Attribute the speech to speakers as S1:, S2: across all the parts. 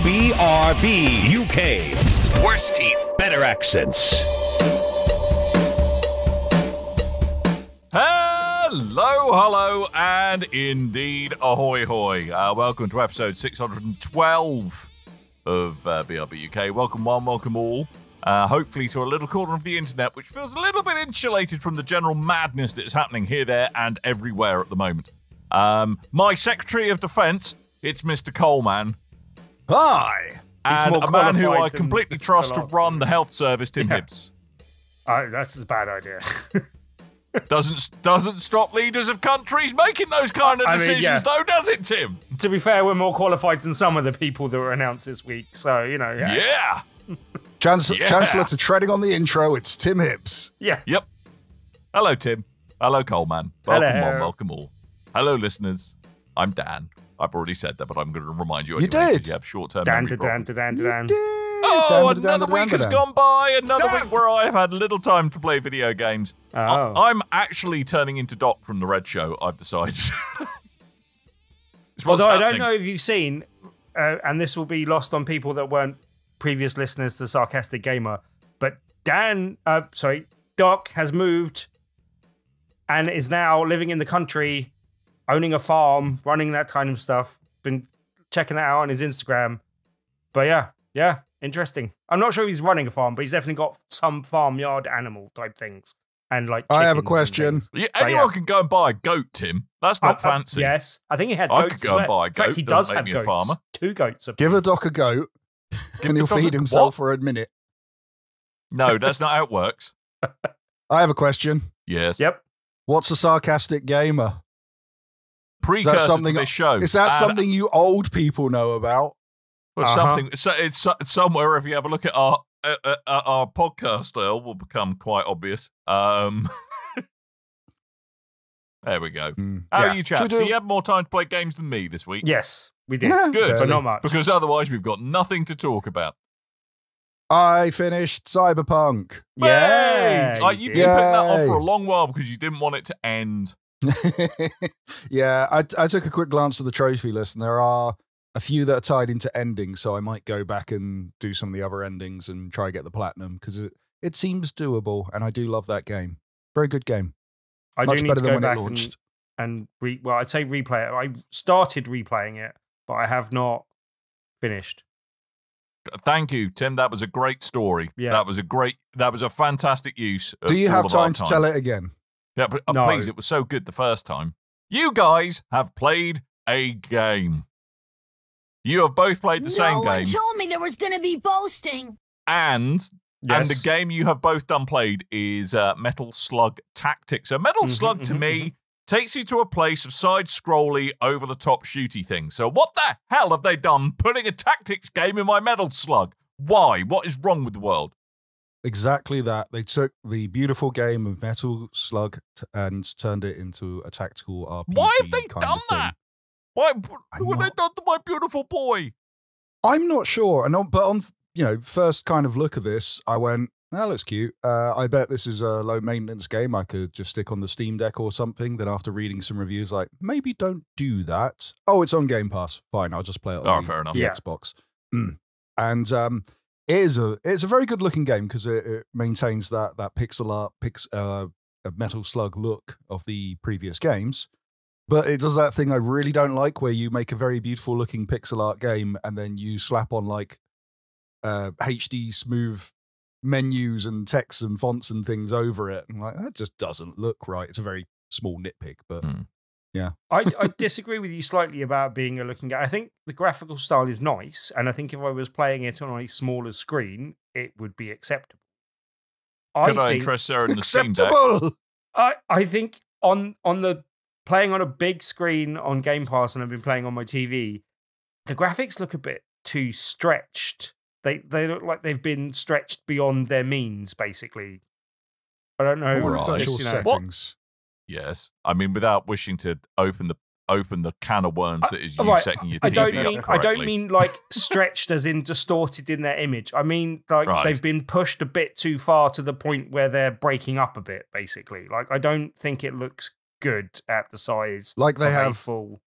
S1: BRB UK. Worse teeth, better accents.
S2: Hello, and indeed, ahoy hoy. Welcome to episode 612 of BRB UK. Welcome one, welcome all. Hopefully to a little corner of the internet, which feels a little bit insulated from the general madness that is happening here, there, and everywhere at the moment. My Secretary of Defence, it's Mr. Coleman.
S3: Hi!
S2: And a man who I completely trust to run the health service, Tim Hibbs.
S4: That's a bad idea.
S2: Doesn't stop leaders of countries making those kind of decisions, though, does it, Tim?
S4: To be fair, we're more qualified than some of the people that were announced this week, so, you know.
S2: Yeah!
S3: Chancellor to treading on the intro, it's Tim Hibbs.
S4: Yeah.
S2: Yep. Hello, Tim. Hello, Coleman. Welcome
S4: Hello.
S2: on, welcome all. Hello, listeners. I'm Dan. I've already said that, but I'm going to remind you.
S3: You
S2: anyway,
S3: did.
S2: You have short-term
S4: Dan.
S2: memory problems.
S3: Oh,
S2: another week has gone by. Another week where I've had little time to play video games.
S4: Oh.
S2: I'm actually turning into Doc from the Red Show, I've decided.
S4: Although I don't know if you've seen, and this will be lost on people that weren't previous listeners to Sarcastic Gamer, but Doc has moved and is now living in the country, owning a farm, running that kind of stuff. Been checking that out on his Instagram. But yeah, interesting. I'm not sure if he's running a farm, but he's definitely got some farmyard animal type things. And like,
S3: I have a question.
S2: Yeah, anyone can go and buy a goat, Tim. That's not fancy.
S4: Yes, I think he had
S2: I
S4: goats.
S2: could go and buy a
S4: In fact,
S2: goat.
S4: he does
S2: Doesn't
S4: have
S2: make me a
S4: goats.
S2: farmer.
S4: 2 goats.
S3: Give a Doc a goat, and he'll feed himself for a minute.
S2: No, that's not how it works.
S3: I have a question.
S2: Yes.
S4: Yep.
S3: What's a sarcastic gamer?
S2: Precursor to this show.
S3: Is that something you old people know about?
S2: Well, something. So it's somewhere. If you have a look at our podcast, it will become quite obvious. There we go. How are you, chaps? So you have more time to play games than me this week?
S4: Yes, we did.
S3: Yeah,
S2: Good,
S4: but not much.
S2: Because otherwise we've got nothing to talk about.
S3: I finished Cyberpunk.
S4: Yeah,
S2: you've been putting that off for a long while because you didn't want it to end.
S3: Yeah, I took a quick glance at the trophy list, and there are a few that are tied into endings, so I might go back and do some of the other endings and try to get the platinum, because it seems doable, and I do love that game. Very good game.
S4: I
S3: Much
S4: do need
S3: better
S4: to
S3: than
S4: go
S3: when
S4: back
S3: it launched.
S4: I'd say replay it. I started replaying it, but I have not finished.
S2: Thank you, Tim. That was a great story.
S4: Yeah.
S2: That was a fantastic use.
S3: Do you
S2: all
S3: have
S2: of our
S3: time to tell it again?
S2: Yeah, but
S4: No.
S2: please, it was so good the first time. You guys have played a game. You have both played the same
S5: No one
S2: game.
S5: told me there was going to be boasting.
S2: And
S4: Yes.
S2: the game you have both done played is Metal Slug Tactics. So Metal Slug, to me, takes you to a place of side-scrolly, over-the-top shooty things. So what the hell have they done putting a tactics game in my Metal Slug? Why? What is wrong with the world?
S3: Exactly that. They took the beautiful game of Metal Slug and turned it into a tactical RPG.
S2: Why have they
S3: kind
S2: done
S3: of thing.
S2: that? What have they done to my beautiful boy?
S3: I'm not sure. But on first kind of look at this, I went, that looks cute. I bet this is a low maintenance game. I could just stick on the Steam Deck or something. Then after reading some reviews, like, maybe don't do that. Oh, it's on Game Pass. Fine, I'll just play it on
S2: fair enough.
S3: the Xbox. And it's a very good looking game because it maintains that pixel art, a Metal Slug look of the previous games. But it does that thing I really don't like, where you make a very beautiful looking pixel art game and then you slap on like HD smooth menus and text and fonts and things over it. And like, that just doesn't look right. It's a very small nitpick, but yeah.
S4: I disagree with you slightly about being a looking game. I think the graphical style is nice, and I think if I was playing it on a smaller screen, it would be acceptable.
S2: Could I interest Sarah in the Steam Deck?
S3: Acceptable!
S4: I think on the playing on a big screen on Game Pass, and I've been playing on my TV, the graphics look a bit too stretched. They look like they've been stretched beyond their means, basically. I don't know.
S3: Or
S4: if it's
S3: special
S4: just,
S3: settings.
S2: Yes, I mean without wishing to open the can of worms that is you
S4: right,
S2: setting your
S4: I
S2: TV
S4: don't
S2: up
S4: mean
S2: correctly.
S4: I don't mean like stretched as in distorted in their image. I mean like they've been pushed a bit too far to the point where they're breaking up a bit. Basically, like I don't think it looks good at the size.
S3: Like they
S4: of a
S3: have
S4: full.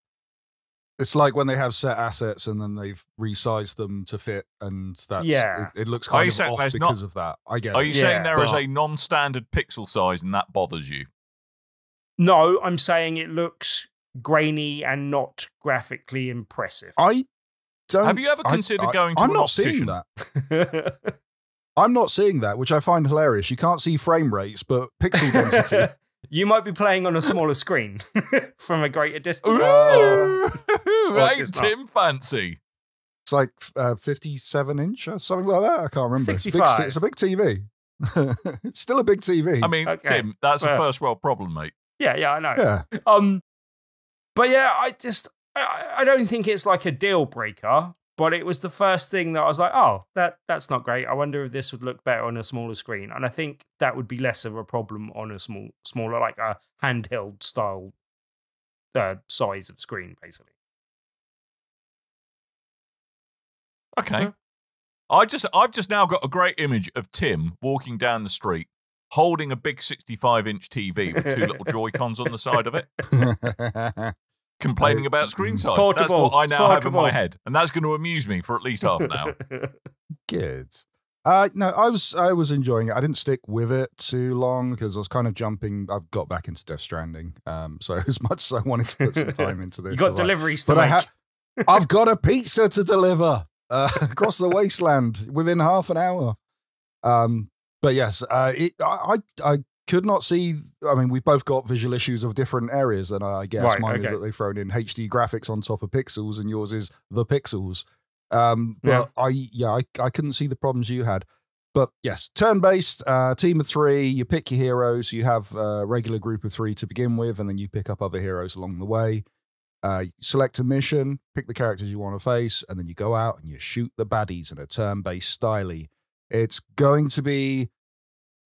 S3: It's like when they have set assets and then they've resized them to fit, and that's it looks
S2: Are you
S3: kind of
S2: saying
S3: off
S2: there's
S3: because of that. I get
S2: Are
S3: it.
S2: you saying there is
S3: But-
S2: a non-standard pixel size and that bothers you?
S4: No, I'm saying it looks grainy and not graphically impressive.
S3: I don't.
S2: Have you ever considered going to
S3: I'm
S2: an
S3: not
S2: optician?
S3: seeing that. I'm not seeing that, which I find hilarious. You can't see frame rates, but pixel density.
S4: You might be playing on a smaller screen from a greater distance.
S2: Ooh, ain't
S4: just not.
S2: Tim fancy?
S3: It's like 57 inch or something like that. I can't remember.
S4: 65.
S3: It's a big TV. It's still a big TV.
S2: I mean,
S4: Okay.
S2: Tim, that's a
S4: Well-
S2: first world problem, mate.
S4: Yeah, I know.
S3: yeah.
S4: But yeah, I don't think it's like a deal breaker, but it was the first thing that I was like, oh, that's not great. I wonder if this would look better on a smaller screen. And I think that would be less of a problem on a smaller, like a handheld style size of screen, basically.
S2: Okay.
S4: Yeah.
S2: I've just now got a great image of Tim walking down the street holding a big 65-inch TV with two little Joy-Cons on the side of it, complaining about screen size. That's
S4: Portable.
S2: what I
S4: It's
S2: now have in
S4: portable.
S2: my head. And that's going to amuse me for at least half an hour.
S3: Good. No, I was enjoying it. I didn't stick with it too long because I was kind of jumping. I've got back into Death Stranding. So as much as I wanted to put some time into this,
S4: You got
S3: I was like,
S4: deliveries to
S3: but
S4: make.
S3: I've got a pizza to deliver across the wasteland within half an hour. But yes, I could not see. I mean, we've both got visual issues of different areas. Then I guess
S4: Right,
S3: mine is
S4: okay.
S3: that they've thrown in HD graphics on top of pixels, and yours is the pixels.
S4: Yeah.
S3: But I couldn't see the problems you had. But yes, turn-based, team of 3, you pick your heroes, you have a regular group of 3 to begin with, and then you pick up other heroes along the way. Select a mission, pick the characters you want to face, and then you go out and you shoot the baddies in a turn-based style. It's going to be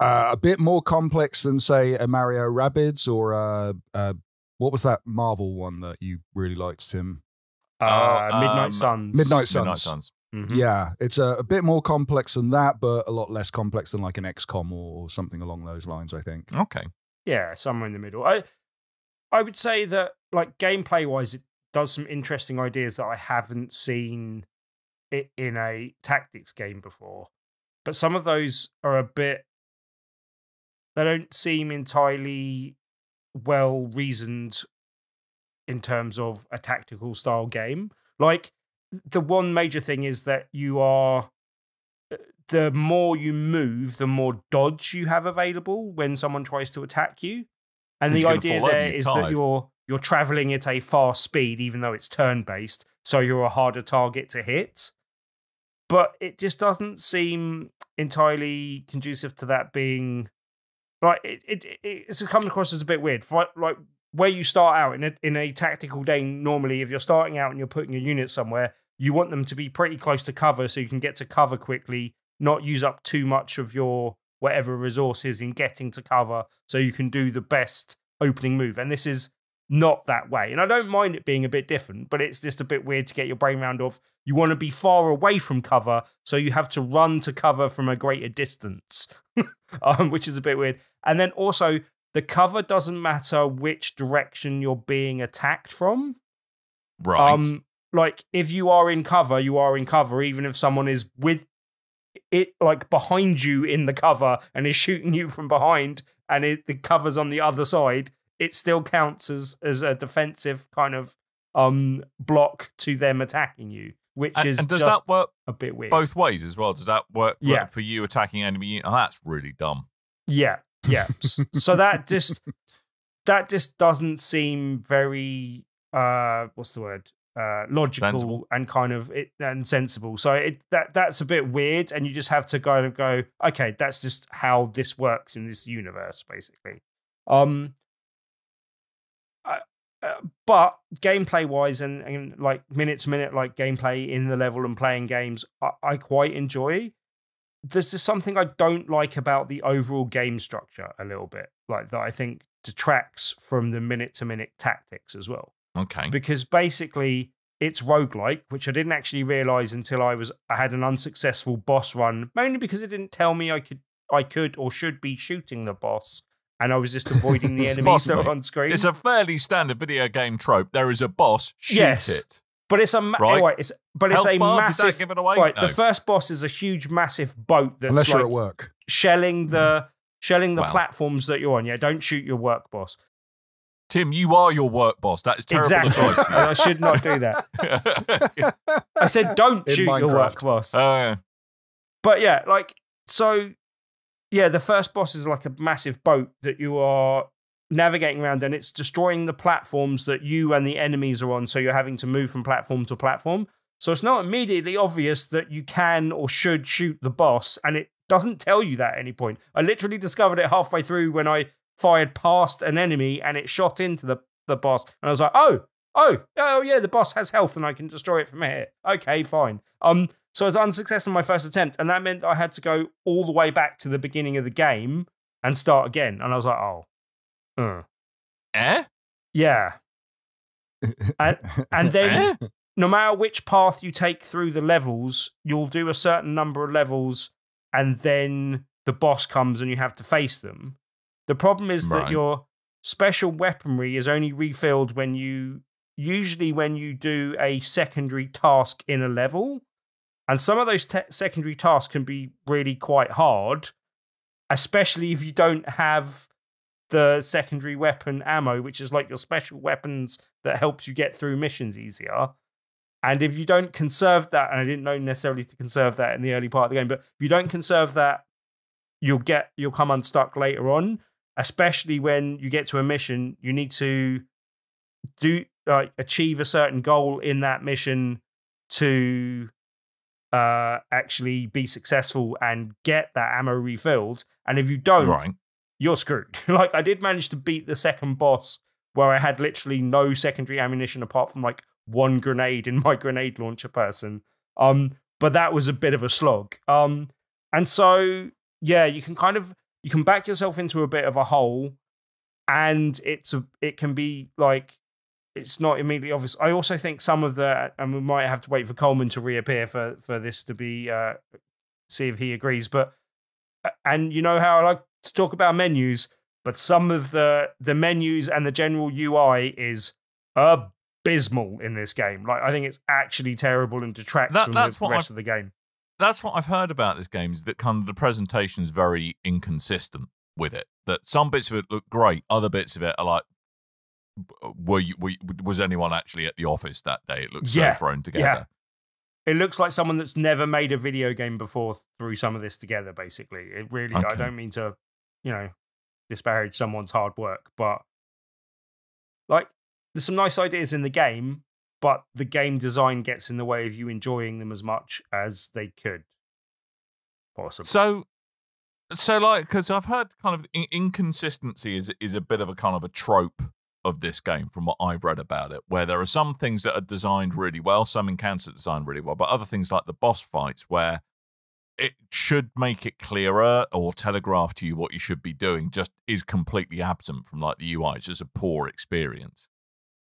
S3: a bit more complex than, say, a Mario Rabbids or what was that Marvel one that you really liked, Tim?
S4: Midnight Suns.
S3: Midnight
S2: Midnight
S3: Suns.
S2: Suns.
S4: Mhm.
S3: Yeah, it's a bit more complex than that, but a lot less complex than like an XCOM or something along those lines, I think.
S2: Okay.
S4: Yeah, somewhere in the middle. I would say that, like, gameplay wise, it does some interesting ideas that I haven't seen it in a tactics game before. But some of those are a bit, they don't seem entirely well reasoned in terms of a tactical style game. Like, the one major thing is that the more you move, the more dodge you have available when someone tries to attack you. And
S2: 'Cause
S4: the
S2: you're gonna
S4: idea
S2: fall over,
S4: there
S2: you're
S4: is that
S2: tired.
S4: you're traveling at a fast speed, even though it's turn-based, so you're a harder target to hit. But it just doesn't seem entirely conducive to that being, like, it's come across as a bit weird. Like, where you start out in a tactical game, normally, if you're starting out and you're putting your unit somewhere, you want them to be pretty close to cover so you can get to cover quickly, not use up too much of your whatever resources in getting to cover so you can do the best opening move. And this is not that way. And I don't mind it being a bit different, but it's just a bit weird to get your brain around of, you want to be far away from cover, so you have to run to cover from a greater distance, which is a bit weird. And then also, the cover doesn't matter which direction you're being attacked from.
S2: Right.
S4: Like, if you are in cover, you are in cover, even if someone is with it, like, behind you in the cover and is shooting you from behind, and the cover's on the other side, it still counts as a defensive kind of block to them attacking you, which is
S2: and does
S4: just
S2: that work
S4: a bit weird.
S2: both ways as well? Does that work
S4: Yeah.
S2: for you attacking enemy unit? Oh, that's really dumb.
S4: Yeah. So that just doesn't seem very what's the word? Logical
S2: Sensible.
S4: and kind of and sensible. So that's a bit weird, and you just have to kind of go, okay, that's just how this works in this universe, basically. But gameplay wise and like minute to minute, like gameplay in the level and playing games, I quite enjoy. There's just something I don't like about the overall game structure a little bit, like that I think detracts from the minute to minute tactics as well.
S2: Okay.
S4: Because basically it's roguelike, which I didn't actually realize until I had an unsuccessful boss run, mainly because it didn't tell me I could or should be shooting the boss and I was just avoiding the enemies
S2: Boss,
S4: that were
S2: mate.
S4: on screen.
S2: It's a fairly standard video game trope. There is a boss, shoot it.
S4: But it's a
S2: Right.
S4: It's
S2: Health
S4: a
S2: bar,
S4: massive.
S2: did that give it away?
S4: Right,
S2: No.
S4: the first boss is a huge, massive boat that's
S3: Unless
S4: like
S3: you're at work.
S4: shelling the
S2: Well.
S4: platforms that you're on. Yeah, don't shoot your work boss.
S2: Tim, you are your work boss. That is terrible
S4: Exactly.
S2: advice.
S4: I should not do that. I said don't
S3: In
S4: shoot your
S3: Minecraft.
S4: work boss.
S2: Yeah.
S4: But yeah, the first boss is like a massive boat that you are navigating around, and it's destroying the platforms that you and the enemies are on, so you're having to move from platform to platform. So it's not immediately obvious that you can or should shoot the boss, and it doesn't tell you that at any point. I literally discovered it halfway through when I fired past an enemy and it shot into the boss, and I was like, oh yeah, the boss has health and I can destroy it from here. Okay, fine. So I was unsuccessful in my first attempt, and that meant I had to go all the way back to the beginning of the game and start again. And I was like,
S2: Eh?
S4: yeah. And then no matter which path you take through the levels, you'll do a certain number of levels, and then the boss comes and you have to face them. The problem is that
S2: Right.
S4: your special weaponry is only refilled when you do a secondary task in a level. And some of those secondary tasks can be really quite hard, especially if you don't have the secondary weapon ammo, which is like your special weapons that helps you get through missions easier. And if you don't conserve that, and I didn't know necessarily to conserve that in the early part of the game, but if you don't conserve that, you'll come unstuck later on, especially when you get to a mission. You need to achieve a certain goal in that mission to actually be successful and get that ammo refilled. And if you don't,
S2: Right.
S4: you're screwed. Like, I did manage to beat the second boss where I had literally no secondary ammunition apart from like one grenade in my grenade launcher person. But that was a bit of a slog. And so, yeah, you can back yourself into a bit of a hole, and it can be like, it's not immediately obvious. I also think some of and we might have to wait for Coleman to reappear for this to be, see if he agrees. But, and you know how I like to talk about menus, but some of the menus and the general UI is abysmal in this game. Like, I think it's actually terrible and detracts from the rest of the game.
S2: That's what I've heard about this game, is that kind of the presentation's very inconsistent with it. That some bits of it look great, other bits of it are like, was anyone actually at the office that day? It looks so thrown together.
S4: Yeah. It looks like someone that's never made a video game before threw some of this together, basically. It really, I don't mean to, disparage someone's hard work, but like, there's some nice ideas in the game, but the game design gets in the way of you enjoying them as much as they could possibly.
S2: So like, because I've heard kind of inconsistency is a bit of a kind of a trope of this game from what I've read about it, where there are some things that are designed really well, some encounters are designed really well, but other things like the boss fights where it should make it clearer or telegraph to you what you should be doing just is completely absent from like the UI. It's just a poor experience.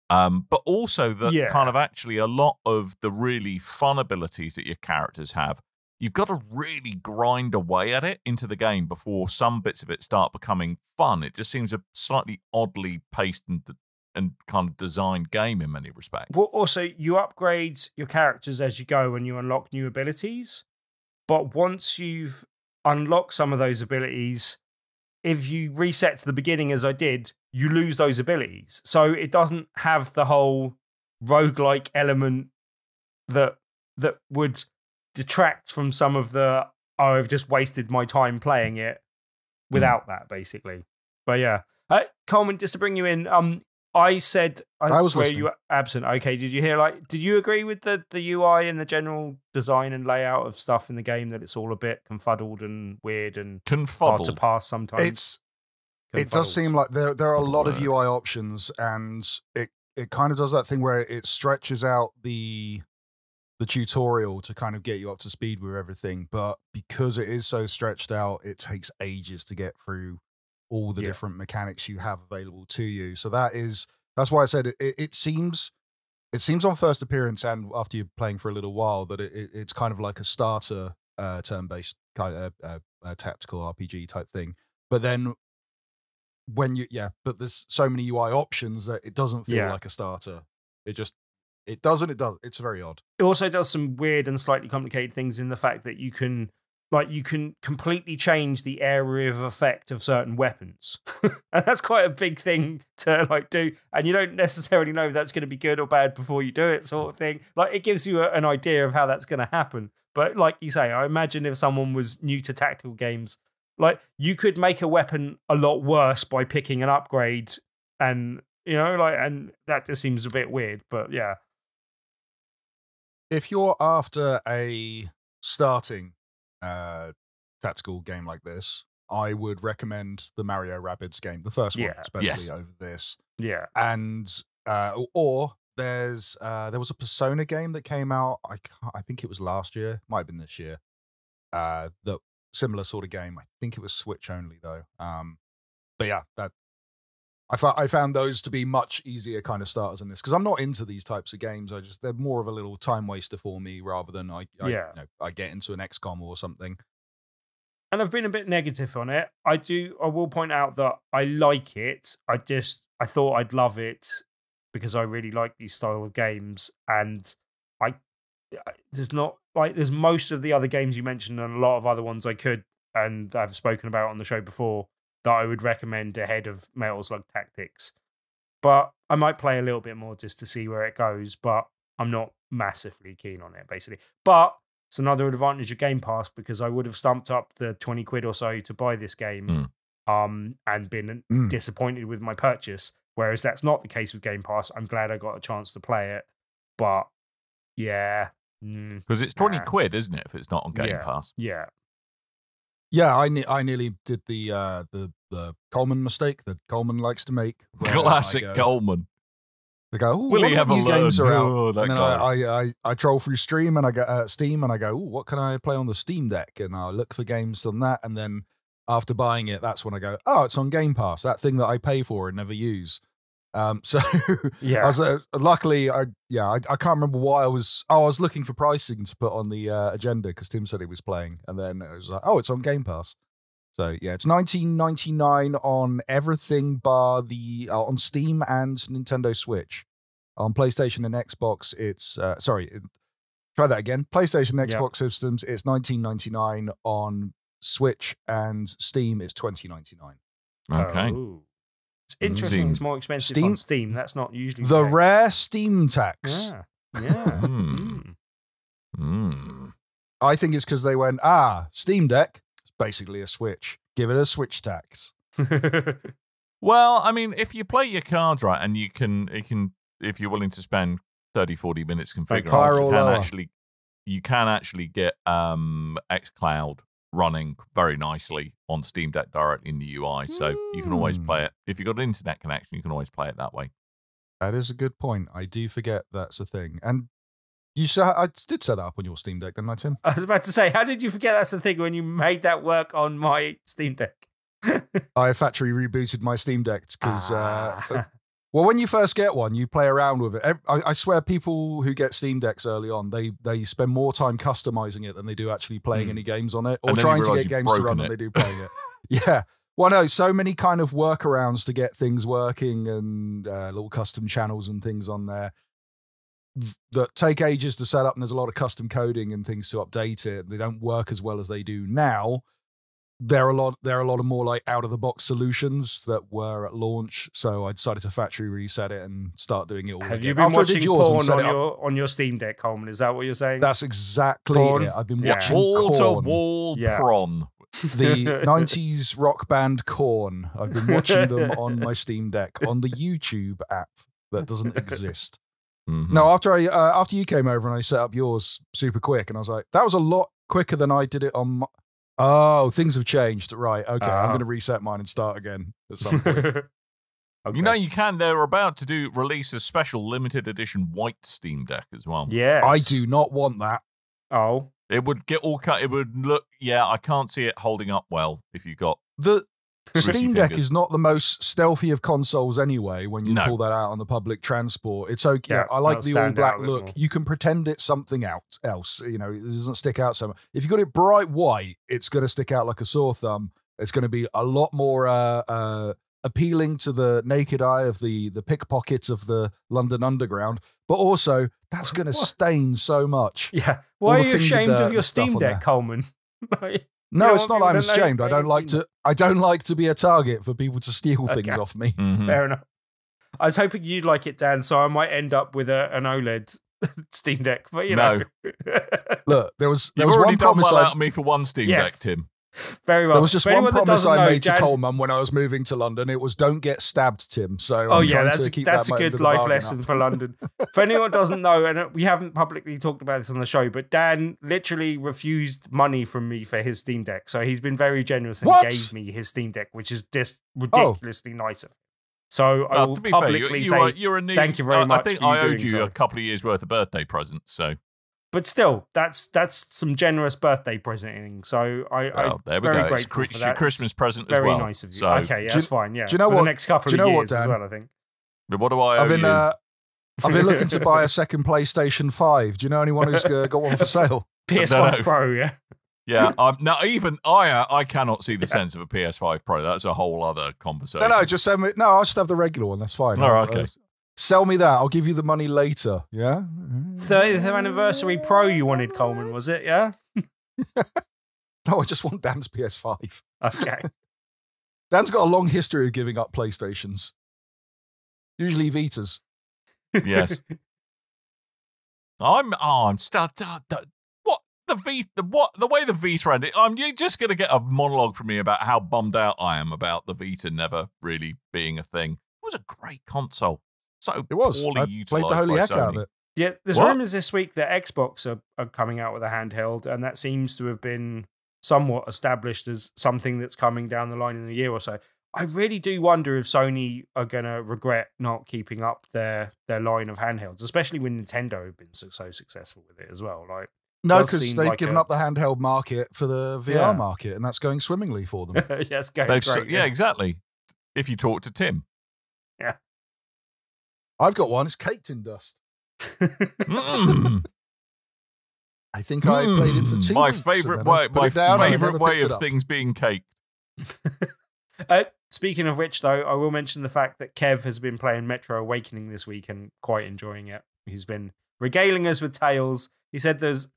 S2: But also that kind of actually a lot of the really fun abilities that your characters have, you've got to really grind away at it into the game before some bits of it start becoming fun. It just seems a slightly oddly paced and kind of designed game in many respects.
S4: Well, also, you upgrade your characters as you go and you unlock new abilities. But once you've unlocked some of those abilities, if you reset to the beginning as I did, you lose those abilities. So it doesn't have the whole roguelike element that would detract from some of the, I've just wasted my time playing it without that, basically. But yeah. Coleman, just to bring you in, I said
S3: I was
S4: where
S3: listening.
S4: you were absent. Okay, did you agree with the UI and the general design and layout of stuff in the game, that it's all a bit confuddled and weird and hard to pass sometimes?
S3: It does seem like there are a lot of
S2: Word.
S3: UI options, and it kind of does that thing where it stretches out the tutorial to kind of get you up to speed with everything. But because it is so stretched out, it takes ages to get through all the different mechanics you have available to you. So that's why I said it seems on first appearance and after you're playing for a little while that it's kind of like a starter turn-based kind of tactical RPG type thing. But then but there's so many UI options that it doesn't feel like a starter. It does. It's very odd.
S4: It also does some weird and slightly complicated things in the fact that you can completely change the area of effect of certain weapons. And that's quite a big thing to do. And you don't necessarily know if that's going to be good or bad before you do it, sort of thing. Like, it gives you an idea of how that's going to happen. But like you say, I imagine if someone was new to tactical games, like, you could make a weapon a lot worse by picking an upgrade, and and that just seems a bit weird. But yeah.
S3: If you're after a starting tactical game like this, I would recommend the Mario Rabbids game, the first one, especially over this.
S4: Yeah.
S3: And or there was a Persona game that came out. I think it was last year, might have been this year. That similar sort of game. I think it was Switch only though. But yeah, that I found those to be much easier kind of starters in this, because I'm not into these types of games. They're more of a little time waster for me rather than I get into an XCOM or something.
S4: And I've been a bit negative on it. I will point out that I like it. I thought I'd love it because I really like these style of games, and there's most of the other games you mentioned and a lot of other ones I could and I've spoken about on the show before that I would recommend ahead of Metal Slug Tactics. But I might play a little bit more just to see where it goes, but I'm not massively keen on it, basically. But it's another advantage of Game Pass, because I would have stumped up the 20 quid or so to buy this game and been disappointed with my purchase, whereas that's not the case with Game Pass. I'm glad I got a chance to play it, but yeah.
S2: Because it's 20 quid, isn't it, if it's not on Game Pass?
S4: Yeah.
S3: Yeah, I nearly did the Coleman mistake that Coleman likes to make.
S2: Classic Coleman.
S3: They go,
S2: will he ever
S3: new
S2: learn?
S3: games are out? And then I troll through Steam and I go Steam and I go, what can I play on the Steam Deck? And I look for games on that, and then after buying it, that's when I go, oh, it's on Game Pass, that thing that I pay for and never use. So
S4: yeah,
S3: I was, luckily, I can't remember what I was looking for pricing to put on the agenda, because Tim said he was playing, and then it was like, oh, it's on Game Pass. So yeah, it's $19.99 on everything bar the on Steam and Nintendo Switch. On PlayStation and Xbox, it's try that again. PlayStation and Xbox systems, it's $19.99. On Switch and Steam, it's $20.99.
S2: Okay.
S4: Oh. It's interesting. It's more expensive on Steam. That's not usually
S3: the rare Steam tax.
S4: Yeah.
S3: I think it's because they went, Steam Deck, it's basically a Switch. Give it a Switch tax.
S2: Well, I mean, if you play your cards right, and you can, if you're willing to spend 30, 40 minutes configuring, you can actually get xCloud running very nicely on Steam Deck directly in the UI, so you can always play it. If you've got an internet connection, you can always play it that way.
S3: That is a good point. I do forget that's a thing. And I did set that up on your Steam Deck, didn't I, Tim?
S4: I was about to say, how did you forget that's the thing when you made that work on my Steam Deck?
S3: I factory rebooted my Steam Deck because well, when you first get one, you play around with it. I swear, people who get Steam Decks early on, they spend more time customizing it than they do actually playing any games on it, or trying to get games to run than they do playing it. Yeah. Well, no, so many kind of workarounds to get things working, and little custom channels and things on there that take ages to set up, and there's a lot of custom coding and things to update it. They don't work as well as they do now. There are a lot of more like out of the box solutions that were at launch, so I decided to factory reset it and start doing it all.
S4: Have you been watching porn on your Steam Deck, Coleman? Is that what you're saying?
S3: That's exactly it. I've been watching
S2: wall-to-wall prawn.
S3: The 90s rock band Korn. I've been watching them on my Steam Deck on the YouTube app that doesn't exist. No, after you came over and I set up yours super quick, and I was like, that was a lot quicker than I did it on. Oh, things have changed. Right. Okay. I'm going to reset mine and start again at some point.
S4: Okay.
S2: You know, they're about to release a special limited edition white Steam Deck as well.
S4: Yeah.
S3: I do not want that.
S4: Oh.
S2: It would get all cut. It would look, I can't see it holding up well if you got.
S3: The Steam Deck is not the most stealthy of consoles anyway when you pull that out on the public transport. It's okay. Yeah, I like the all black look. You can pretend it's something else. You know, it doesn't stick out so much. If you got it bright white, it's going to stick out like a sore thumb. It's going to be a lot more appealing to the naked eye of the pickpockets of the London Underground, but also that's going to stain so much.
S4: Yeah.
S3: All
S4: Why are
S3: the
S4: you ashamed of your
S3: stuff
S4: Steam
S3: on
S4: Deck,
S3: there.
S4: Coleman?
S3: No, it's not that I'm
S4: people to know
S3: ashamed.
S4: you're playing
S3: I don't like to be a target for people to steal things off me.
S2: Mhm.
S4: Fair enough. I was hoping you'd like it, Dan, so I might end up with an OLED Steam Deck. But you know,
S3: Look, there was
S2: You've
S3: one
S2: already done
S3: promise
S2: well
S3: I
S2: out of me for one Steam
S4: Yes.
S2: Deck, Tim.
S4: very well.
S3: There was just
S4: For
S3: one
S4: anyone that
S3: promise
S4: doesn't
S3: I
S4: know,
S3: made to
S4: Dan-
S3: Coleman when I was moving to London. It was don't get stabbed, Tim. So
S4: Oh
S3: I'm
S4: yeah,
S3: trying
S4: that's
S3: to keep
S4: that's
S3: that
S4: a
S3: end
S4: good
S3: of the
S4: life
S3: bargain
S4: lesson
S3: up.
S4: for London. For anyone who doesn't know, and we haven't publicly talked about this on the show, but Dan literally refused money from me for his Steam Deck. So he's been very generous and
S3: What?
S4: gave me his Steam Deck, which is just ridiculously nice of him. So I
S2: Well,
S4: will
S2: to be fair,
S4: publicly
S2: you
S4: say,
S2: are a new,
S4: thank you very much
S2: I think
S4: for you
S2: I owed
S4: doing
S2: you
S4: so.
S2: a couple of years' worth of birthday presents. So,
S4: but still, that's some generous birthday presenting. So
S2: well, there we
S4: very
S2: go. It's
S4: grateful for
S2: your
S4: that.
S2: Christmas
S4: It's
S2: present as
S4: very
S2: well.
S4: nice of you.
S2: So,
S4: Okay, yeah, that's fine. Yeah,
S3: do you know
S4: for
S3: what-
S4: the next couple
S3: do you
S4: of
S3: know what,
S4: years as
S3: Dan?
S4: well, I think.
S2: what do I owe you?
S3: I've been looking to buy a second PlayStation 5. Do you know anyone who's got one for sale?
S4: PS5
S2: No.
S4: Pro, yeah.
S2: Yeah, now even I cannot see the sense of a PS5 Pro. That's a whole other conversation.
S3: No, just send me. No, I'll just have the regular one. That's fine.
S2: All right, okay.
S3: Sell me that. I'll give you the money later. Yeah.
S4: 30th anniversary Pro you wanted, Coleman, was it? Yeah.
S3: No, I just want Dan's PS5.
S4: Okay.
S3: Dan's got a long history of giving up PlayStations. Usually Vitas.
S2: Yes. I'm stuck. What the way the Vita ended? You're just gonna get a monologue from me about how bummed out I am about the Vita never really being a thing. It was a great console. So
S3: It was.
S2: poorly
S3: I
S2: utilized
S3: played the holy
S2: by
S3: heck out of
S2: Sony.
S3: it.
S4: Yeah, there's
S2: What?
S4: rumors this week that Xbox are coming out with a handheld, and that seems to have been somewhat established as something that's coming down the line in a year or so. I really do wonder if Sony are going to regret not keeping up their line of handhelds, especially when Nintendo have been so successful with it as well. Like,
S3: No,
S4: does
S3: because
S4: seem
S3: they've
S4: like
S3: given
S4: a-
S3: up the handheld market for the VR
S4: Yeah.
S3: market, and that's going swimmingly for them.
S4: yes, going
S2: They've
S4: great.
S2: yeah, exactly. If you talk to Tim.
S3: I've got one. It's caked in dust.
S2: Mm.
S3: I think I played it for 2
S2: My
S3: weeks.
S2: favorite
S3: and then I
S2: way,
S3: put
S2: my
S3: it down and I
S2: favorite
S3: never
S2: way
S3: picked it
S2: of
S3: up.
S2: things being caked.
S4: Speaking of which, though, I will mention the fact that Kev has been playing Metro Awakening this week and quite enjoying it. He's been regaling us with tales. He said there's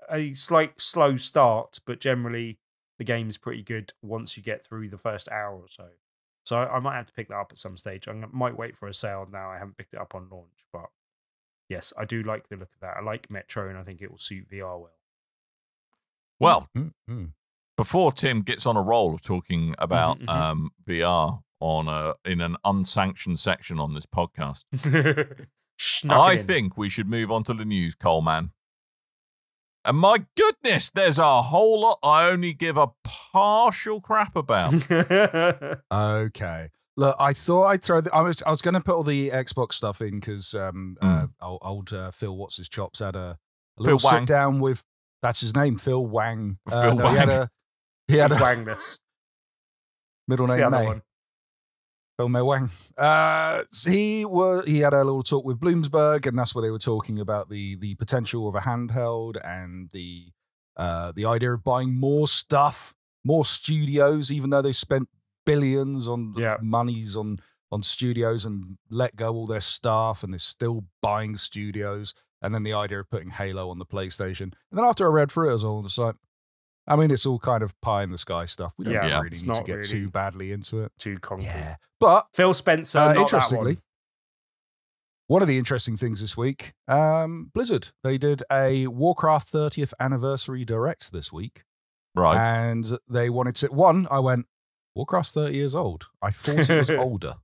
S4: a slight slow start, but generally the game's pretty good once you get through the first hour or so. So I might have to pick that up at some stage. I might wait for a sale now. I haven't picked it up on launch, but yes, I do like the look of that. I like Metro, and I think it will suit VR well.
S2: Well,
S3: Mm-hmm.
S2: before Tim gets on a roll of talking about
S4: Mhm,
S2: VR in an unsanctioned section on this podcast,
S4: Snuck
S2: I
S4: it in.
S2: think we should move on to the news, Coleman. And my goodness, there's a whole lot I only give a partial crap about.
S3: Okay. Look, I thought I'd throw. I was going to put all the Xbox stuff in because old Phil What's His Chops had a little
S2: Phil Wang.
S3: sit down with. That's his name, Phil Wang.
S2: Phil
S3: no, he had
S4: He's
S3: a
S4: Wangness.
S3: middle
S4: It's the
S3: name
S4: other
S3: May.
S4: one.
S3: Phil May Wang. So he had a little talk with Bloomsburg, and that's where they were talking about the potential of a handheld and the idea of buying more stuff, more studios, even though they spent billions on monies on studios and let go all their staff, and they're still buying studios. And then the idea of putting Halo on the PlayStation. And then after I read through it, I was all on the site. I mean, it's all kind of pie in the sky stuff. We don't
S4: Yeah,
S3: really
S4: it's
S3: need to
S4: not
S3: get
S4: really
S3: too badly into it.
S4: Too concrete.
S3: Yeah. But
S4: Phil Spencer, not that
S3: interestingly,
S4: one.
S3: one of the interesting things this week, Blizzard, they did a Warcraft 30th anniversary direct this week.
S2: Right.
S3: And they wanted to, I went, Warcraft's 30 years old. I thought it was older.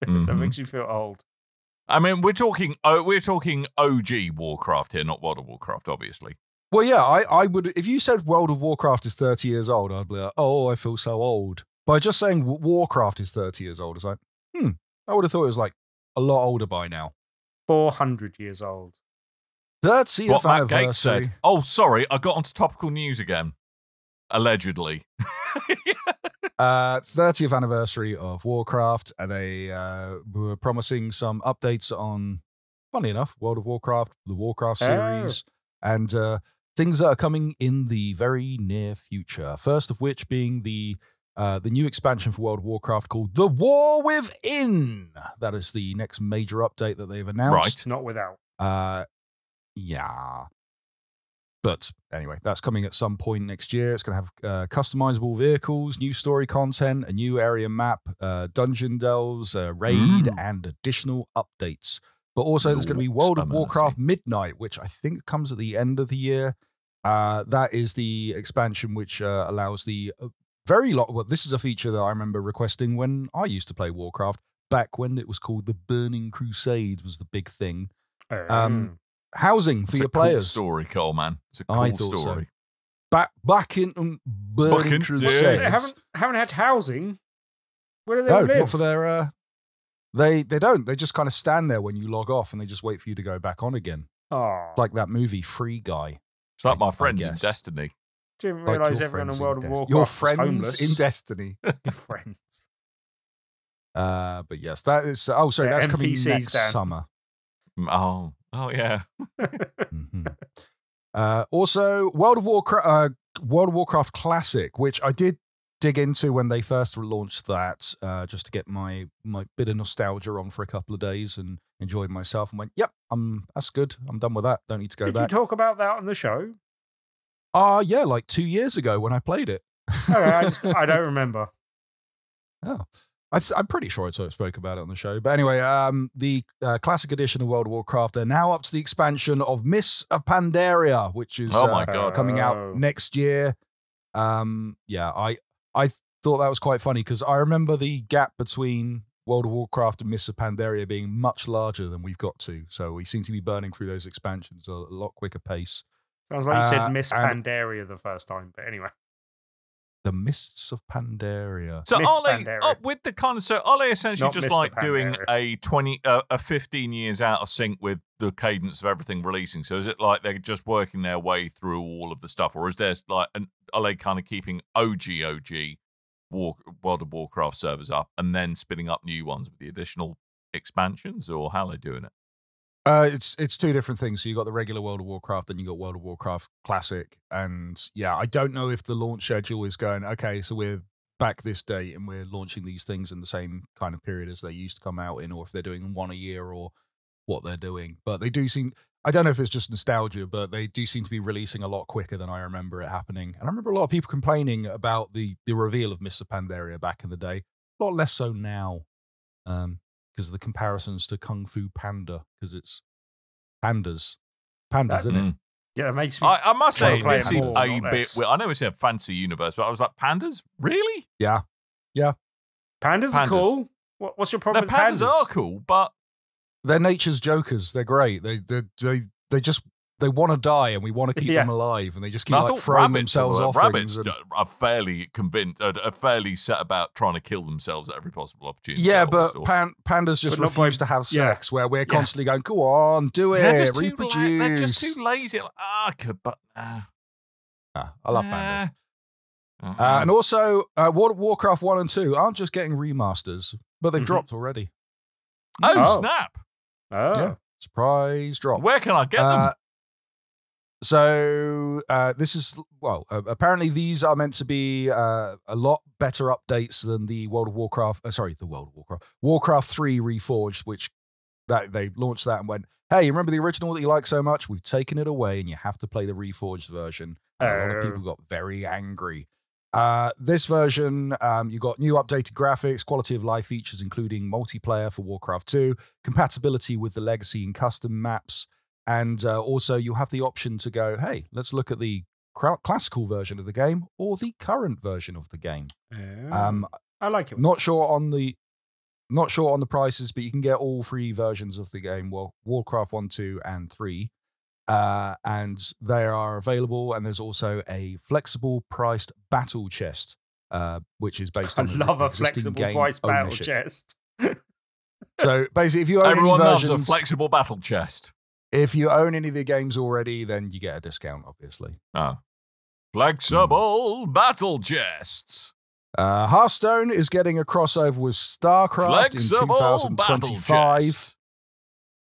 S4: That
S2: Mhm.
S4: makes you feel old.
S2: I mean, we're talking OG Warcraft here, not World of Warcraft, obviously.
S3: Well, yeah, I would, if you said World of Warcraft is 30 years old, I'd be like, oh, I feel so old. By just saying Warcraft is 30 years old, it's like, I would have thought it was like a lot older by now.
S4: 400 years old.
S3: 30th
S2: What Matt
S3: anniversary.
S2: Gates said. Oh, sorry, I got onto topical news again. Allegedly.
S3: 30th anniversary of Warcraft, and they were promising some updates on, funny enough, World of Warcraft, the Warcraft series, and things that are coming in the very near future. First of which being the the new expansion for World of Warcraft called The War Within. That is the next major update that they've announced.
S4: Not without.
S3: Yeah. But anyway, that's coming at some point next year. It's going to have customizable vehicles, new story content, a new area map, dungeon delves, raid, and additional updates. But also there's going to be World of Warcraft Midnight, which I think comes at the end of the year. That is the expansion which allows the well, this is a feature that I remember requesting when I used to play Warcraft, back when it was called the Burning Crusade was the big thing. Housing for your players.
S2: It's a cool story, Coleman. It's a cool story.
S3: So. Back in Burning Crusades.
S4: They haven't had housing. Where do they live?
S3: Not for their... They don't. They just kind of stand there when you log off and they just wait for you to go back on again.
S4: Oh.
S3: Like that movie, Free Guy.
S2: It's like my friends in Destiny.
S4: Didn't realise everyone in World of Warcraft
S3: your
S4: was
S3: friends
S4: homeless.
S3: in Destiny.
S4: Your friends.
S3: But yes, that is... Oh, sorry, that's coming
S4: NPCs
S3: next summer.
S2: Oh, yeah.
S3: Also, World of Warcraft Classic, which I did dig into when they first launched that, just to get my bit of nostalgia on for a couple of days and enjoyed myself and went, yep, that's good. I'm done with that. Don't need to go back.
S4: Did you talk about that on the show?
S3: Yeah, like 2 years ago when I played it.
S4: Okay, I don't remember.
S3: Oh. I'm pretty sure I spoke about it on the show. But anyway, the classic edition of World of Warcraft, they're now up to the expansion of Mists of Pandaria, which is coming out next year. Yeah, I thought that was quite funny because I remember the gap between World of Warcraft and Mists of Pandaria being much larger than we've got to. So we seem to be burning through those expansions at a lot quicker pace.
S4: Sounds like you said Miss Pandaria the first time, but anyway.
S3: The Mists of Pandaria.
S2: So with the kind of are they essentially just like doing a 15 years out of sync with the cadence of everything releasing? So is it like they're just working their way through all of the stuff, or is there like are they kind of keeping OG World of Warcraft servers up and then spinning up new ones with the additional expansions, or how are they doing it?
S3: It's two different things. So you got the regular World of Warcraft, then you got World of Warcraft Classic, and yeah, I don't know if the launch schedule is going. Okay, so we're back this date and we're launching these things in the same kind of period as they used to come out in, or if they're doing one a year, or what they're doing. But they do seem. I don't know if it's just nostalgia, but they do seem to be releasing a lot quicker than I remember it happening. And I remember a lot of people complaining about the reveal of Mists of Pandaria back in the day. A lot less so now. Because of the comparisons to Kung Fu Panda, because it's pandas, isn't it?
S4: Yeah, it makes me.
S2: I must say, it seems a bit weird. I know it's a fancy universe, but I was like, pandas? Really?
S3: Yeah.
S4: Pandas are cool. What's your problem with
S2: pandas? Pandas are cool, but
S3: they're nature's jokers. They're great. They want to die, and we want to keep them alive, and they just keep throwing themselves off.
S2: Rabbits are fairly convinced, are fairly set about trying to kill themselves at every possible opportunity.
S3: Yeah, but pandas just refuse to have sex, where we're constantly going, go on, do it, reproduce.
S2: They're just too lazy. I
S3: love pandas. And also, World of Warcraft 1 and 2 aren't just getting remasters, but they've dropped already.
S2: Oh, snap.
S3: Yeah, surprise drop.
S2: Where can I get them?
S3: So this is, apparently these are meant to be a lot better updates than the Warcraft 3 Reforged, which that they launched that and went, hey, you remember the original that you like so much? We've taken it away and you have to play the Reforged version. And a lot of people got very angry. This version, you got new updated graphics, quality of life features, including multiplayer for Warcraft 2, compatibility with the legacy and custom maps. And also you have the option to go, hey, let's look at the classical version of the game or the current version of the game.
S4: I like it.
S3: Not sure on the prices, but you can get all three versions of the game. Well, Warcraft 1, 2, and 3. And they are available. And there's also a flexible priced battle chest, which is based on
S4: a flexible priced battle chest.
S3: So basically, if you own
S2: everyone
S3: any
S2: loves a flexible battle chest.
S3: If you own any of the games already, then you get a discount, obviously.
S2: Oh. Flexible battle chests.
S3: Hearthstone is getting a crossover with StarCraft in 2025.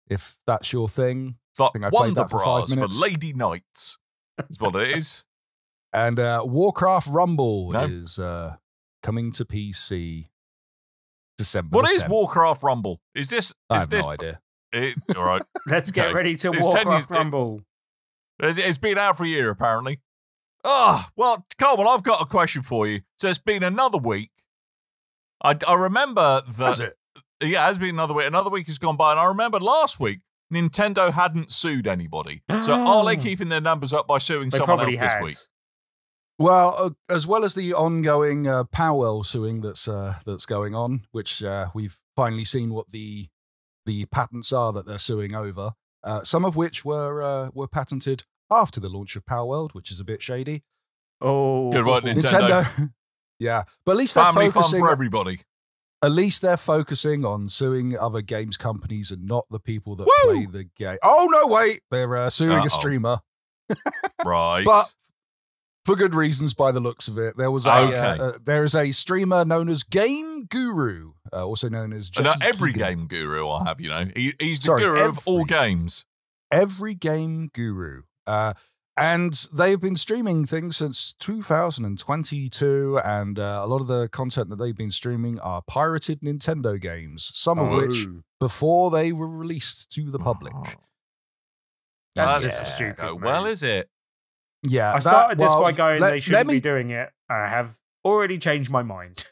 S3: If that's your thing.
S2: It's like Wonder Bras for Lady Knights. Is what it is.
S3: And Warcraft Rumble is coming to PC December.
S2: What
S3: the
S2: is
S3: 10th. Warcraft
S2: Rumble? Is this?
S3: I
S2: Is
S3: have
S2: this?
S3: no idea.
S2: All right.
S4: Let's get ready to
S2: It's 10
S4: Warcraft
S2: years-
S4: Rumble.
S2: It's been out for a year, apparently. Oh, well, Coleman, I've got a question for you. So it's been another week. I remember that.
S3: Has it?
S2: Yeah, it has been another week. Another week has gone by, and I remember last week Nintendo hadn't sued anybody. So are they keeping their numbers up by suing
S4: They
S2: someone else
S4: probably
S2: this
S4: had.
S2: week?
S3: Well, as well as the ongoing Powell suing that's going on, which we've finally seen what the patents are that they're suing over. Some of which were patented after the launch of Power World, which is a bit shady.
S4: Oh,
S2: Good work, Nintendo.
S3: Yeah, but at least they're
S2: Family fun
S3: focusing.
S2: for everybody.
S3: At least they're focusing on suing other games companies and not the people that
S2: Woo!
S3: play the game. Oh no, wait, they're suing
S2: Uh-oh.
S3: a streamer,
S2: Right.
S3: but for good reasons by the looks of it. There was there is a streamer known as Game Guru, also known as Jesse
S2: Not every
S3: Keegan.
S2: game guru I have, he's the
S3: Sorry,
S2: guru of all
S3: every-
S2: games.
S3: Every Game Guru. And they've been streaming things since 2022, and a lot of the content that they've been streaming are pirated Nintendo games, some of which before they were released to the public.
S2: Oh.
S4: That's
S2: That's
S4: just stupid.
S2: go
S4: mate.
S2: well, is it?
S3: Yeah,
S4: I started this by
S3: well,
S4: going,
S3: let-
S4: they shouldn't
S3: let me-
S4: be doing it. I have already changed my mind.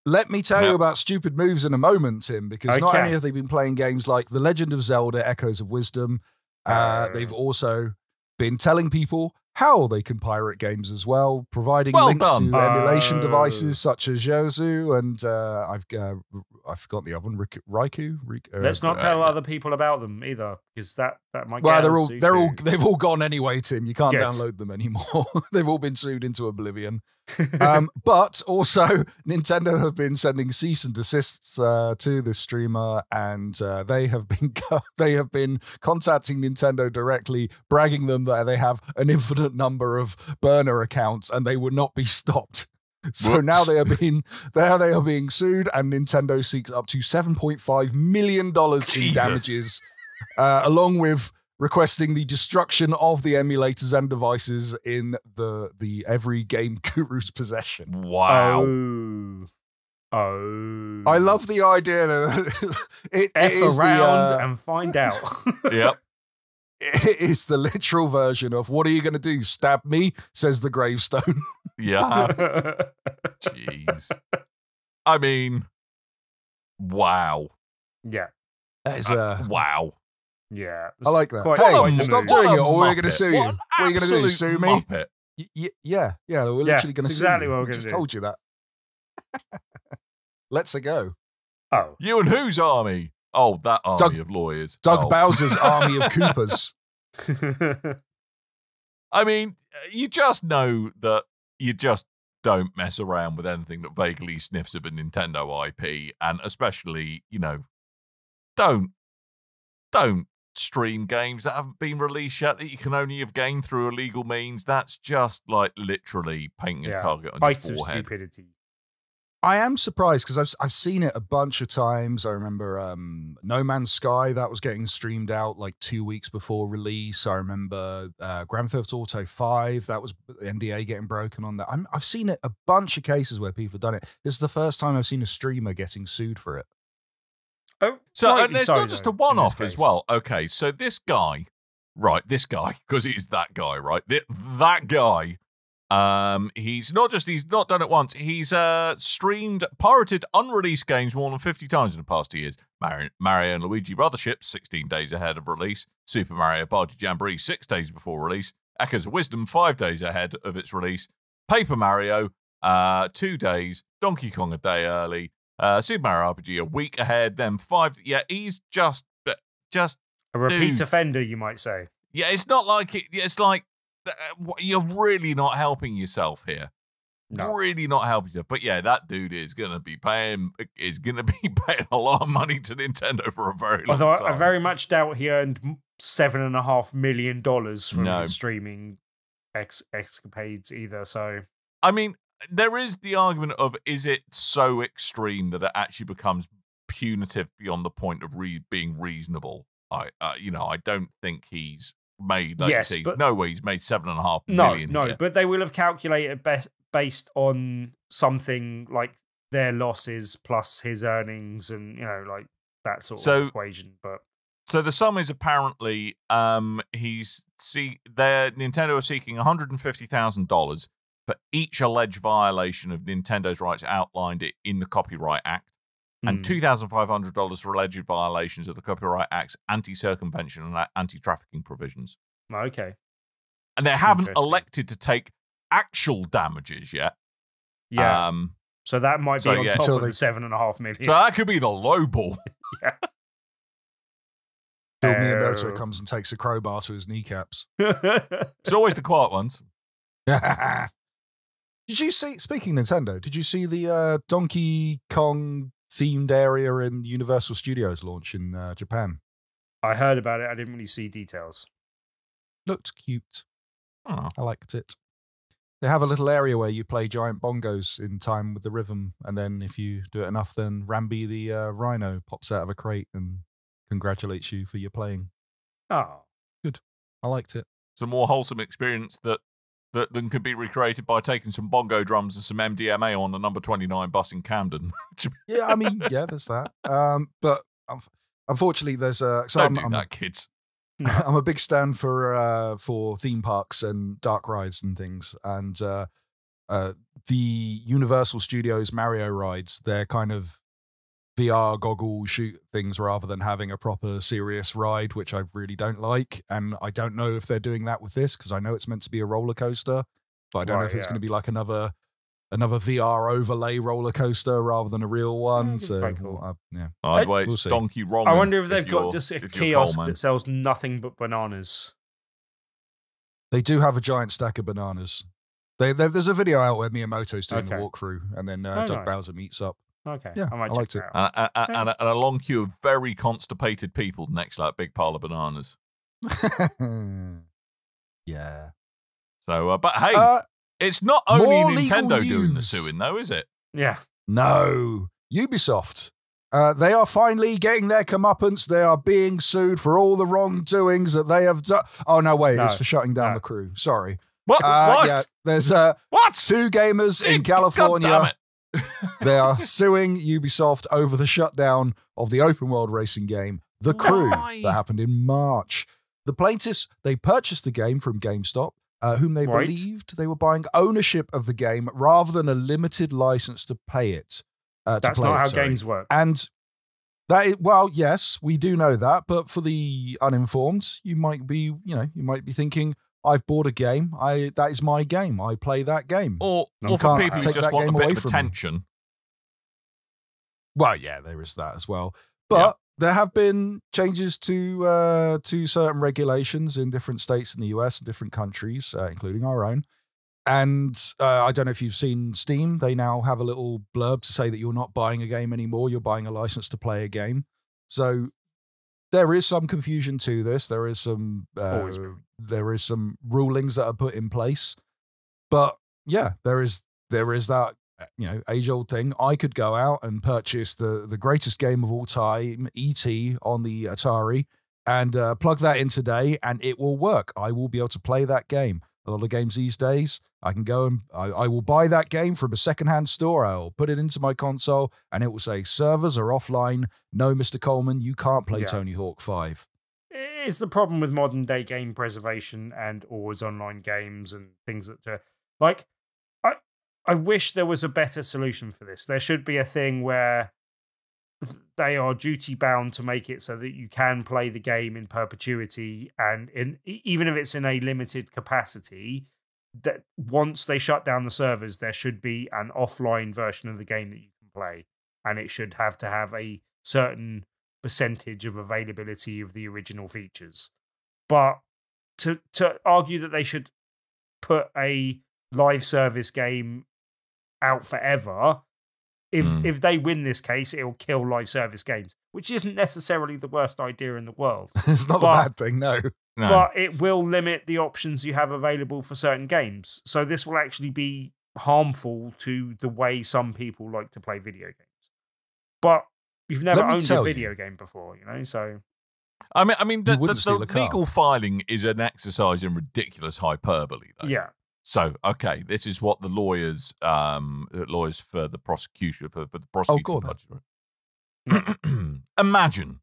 S3: Let me tell you
S2: Yep.
S3: about stupid moves in a moment, Tim, because not
S4: Okay.
S3: only have they been playing games like The Legend of Zelda Echoes of Wisdom, they've also been telling people how they can pirate games as well, providing
S2: Well
S3: links
S2: done.
S3: to emulation
S4: Oh.
S3: devices such as Yozu and I forgot the other one, Raikou.
S4: Let's not tell
S2: yeah.
S4: other people about them either, because that might
S3: Well,
S4: get us sued too.
S3: they've all gone anyway, Tim. You can't
S4: Good.
S3: download them anymore. They've all been sued into oblivion. But also, Nintendo have been sending cease and desists to this streamer, and they have been contacting Nintendo directly, bragging them that they have an infinite number of burner accounts, and they would not be stopped. So
S2: Whoops.
S3: now they are being sued, and Nintendo seeks up to $7.5 million in
S2: Jesus.
S3: damages, along with requesting the destruction of the emulators and devices in the every game guru's possession.
S2: Wow.
S4: Oh.
S3: I love the idea that it
S4: F
S3: is
S4: around and find out.
S2: Yep.
S3: it is the literal version of "What are you going to do? Stab me?" says the gravestone.
S2: Yeah. Jeez. I mean, wow.
S4: Yeah.
S3: That is
S2: Wow.
S4: Yeah.
S3: I like that.
S4: Quite-
S3: Hey,
S4: quite the
S3: stop
S4: move.
S3: doing
S2: What
S3: it,
S2: a
S3: or we're going to
S2: muppet.
S3: sue you.
S2: What
S3: What
S2: an
S3: are you going to do?
S2: absolute
S3: Sue me?
S2: muppet.
S3: Yeah, we're
S4: Yeah,
S3: literally going to
S4: that's
S3: sue
S4: exactly
S3: you.
S4: what we're
S3: I
S4: gonna
S3: just
S4: do.
S3: told you that. Let's go.
S4: Oh.
S2: You and whose army? Oh, that army
S3: Doug-
S2: of lawyers.
S3: Doug
S2: Oh.
S3: Bowser's army of Coopers.
S2: I mean, you just know that you just don't mess around with anything that vaguely sniffs of a Nintendo IP, and especially, don't stream games that haven't been released yet that you can only have gained through illegal means. That's just like literally painting a target on your
S4: Bites of
S2: forehead.
S4: stupidity.
S3: I am surprised because I've seen it a bunch of times. I remember No Man's Sky, that was getting streamed out like 2 weeks before release. I remember Grand Theft Auto 5, that was NDA getting broken on that. I've seen it a bunch of cases where people have done it. This is the first time I've seen a streamer getting sued for it.
S4: Oh,
S2: So
S4: rightly
S2: and it's
S4: so,
S2: not just
S4: though,
S2: a
S4: in
S2: one-off
S4: this
S2: as
S4: case.
S2: well. Okay, so this guy, because he's that guy, right? That guy, he's not done it once. He's streamed pirated unreleased games more than 50 times in the past 2 years. Mario and Luigi Brothership, 16 days ahead of release. Super Mario Party Jamboree, 6 days before release. Echoes of Wisdom, 5 days ahead of its release. Paper Mario, 2 days. Donkey Kong a day early. Super Mario RPG a week ahead. Then 5. Yeah, he's just
S4: A repeat
S2: Dude.
S4: offender, you might say.
S2: yeah. It's not like it. It's like you're really not helping yourself here.
S4: No.
S2: Really not helping yourself. But yeah, that dude is gonna be paying a lot of money to Nintendo for a very long
S4: Although
S2: time.
S4: I very much doubt he earned $7.5 million from
S2: No.
S4: his streaming escapades either. So
S2: I mean, there is the argument of, is it so extreme that it actually becomes punitive beyond the point of being reasonable? I don't think he's made. Like
S4: Yes,
S2: you see.
S4: but-
S2: No way he's made 7.5 million.
S4: No,
S2: here.
S4: but they will have calculated based on something like their losses plus his earnings and, like that sort of equation. But
S2: So the sum is apparently Nintendo are seeking $150,000 for each alleged violation of Nintendo's rights outlined in the Copyright Act, and $2,500 for alleged violations of the Copyright Act's anti-circumvention and anti-trafficking provisions.
S4: Okay.
S2: And they haven't
S4: Interesting.
S2: elected to take actual damages yet.
S4: Yeah. So that might be on top
S3: until
S4: of the 7.5 million.
S2: So that could be the low ball.
S3: Till Miyamoto comes and takes a crowbar to his kneecaps.
S2: It's always the quiet ones.
S3: Did you see, speaking Nintendo, did you see the Donkey Kong themed area in Universal Studios launch in Japan?
S4: I heard about it. I didn't really see details.
S3: Looked cute.
S2: Oh.
S3: I liked it. They have a little area where you play giant bongos in time with the rhythm, and then if you do it enough, then Rambi the rhino pops out of a crate and congratulates you for your playing.
S4: Oh.
S3: Good. I liked it.
S2: It's a more wholesome experience than can be recreated by taking some bongo drums and some MDMA on the number 29 bus in Camden.
S3: Yeah, I mean, yeah, there's that. But unfortunately, there's so
S2: Don't do that, kids.
S3: I'm a big stan for theme parks and dark rides and things, and the Universal Studios Mario rides, they're kind of VR goggle shoot things rather than having a proper serious ride, which I really don't like. And I don't know if they're doing that with this, because I know it's meant to be a roller coaster, but I don't know if it's going to be like another VR overlay roller coaster rather than a real one. So
S4: cool.
S3: yeah,
S2: I'd wait.
S3: We'll
S2: It's
S3: see.
S2: donkey wrong.
S4: I wonder if they've got just a kiosk that sells nothing but bananas.
S3: They do have a giant stack of bananas. There's a video out where Miyamoto's doing the walkthrough, and then Doug
S4: nice.
S3: Bowser meets up.
S4: Okay.
S3: Yeah,
S4: I might
S3: I liked
S4: check
S3: it.
S4: that out.
S2: And a long queue of very constipated people next to that big pile of bananas.
S3: Yeah.
S2: So, but hey, it's not only
S3: more legal
S2: Nintendo doing the
S3: news.
S2: suing, though, is it?
S4: Yeah.
S3: No. Ubisoft. They are finally getting their comeuppance. They are being sued for all the wrongdoings that they have done. Oh, no, wait. It's for shutting down the crew. Sorry.
S2: What? What?
S3: Yeah, there's
S2: What?
S3: two gamers in
S2: God
S3: California.
S2: damn it.
S3: They are suing Ubisoft over the shutdown of the open world racing game, The Crew,
S2: Why?
S3: that happened in March. The plaintiffs, they purchased the game from GameStop, whom they believed they were buying ownership of the game rather than a limited license to pay it.
S4: That's not how games work.
S3: And that is, well, yes, we do know that, but for the uninformed, you might be thinking, I've bought a game. That is my game. I play that game.
S2: Or
S3: You
S2: for
S3: can't
S2: people who
S3: take
S2: just
S3: that
S2: want a
S3: game
S2: bit
S3: away
S2: of
S3: from them.
S2: attention.
S3: Well, yeah, there is that as well. But there have been changes to certain regulations in different states in the US and different countries, including our own. And I don't know if you've seen Steam. They now have a little blurb to say that you're not buying a game anymore. You're buying a license to play a game. So there is some confusion to this. There is some rulings that are put in place. But yeah, there is that age-old thing. I could go out and purchase the greatest game of all time, E.T., on the Atari, and plug that in today, and it will work. I will be able to play that game. A lot of games these days, I can go and I will buy that game from a secondhand store. I'll put it into my console, and it will say, servers are offline. No, Mr. Coleman, you can't play Tony Hawk 5.
S4: It's the problem with modern day game preservation and always online games and things that like. I wish there was a better solution for this. There should be a thing where they are duty bound to make it so that you can play the game in perpetuity, and even if it's in a limited capacity, that once they shut down the servers, there should be an offline version of the game that you can play, and it should have to have a certain percentage of availability of the original features. But to argue that they should put a live service game out forever, if they win this case, it will kill live service games, which isn't necessarily the worst idea in the world.
S3: It's not a bad thing, no.
S4: But it will limit the options you have available for certain games. So this will actually be harmful to the way some people like to play video games. But you've never owned a video game before, so
S2: I mean,
S3: You wouldn't steal
S2: the
S3: a car.
S2: legal filing is an exercise in ridiculous hyperbole, though.
S4: Yeah.
S2: So, okay, this is what the lawyers for the prosecution for the prosecution.
S3: go on
S2: Imagine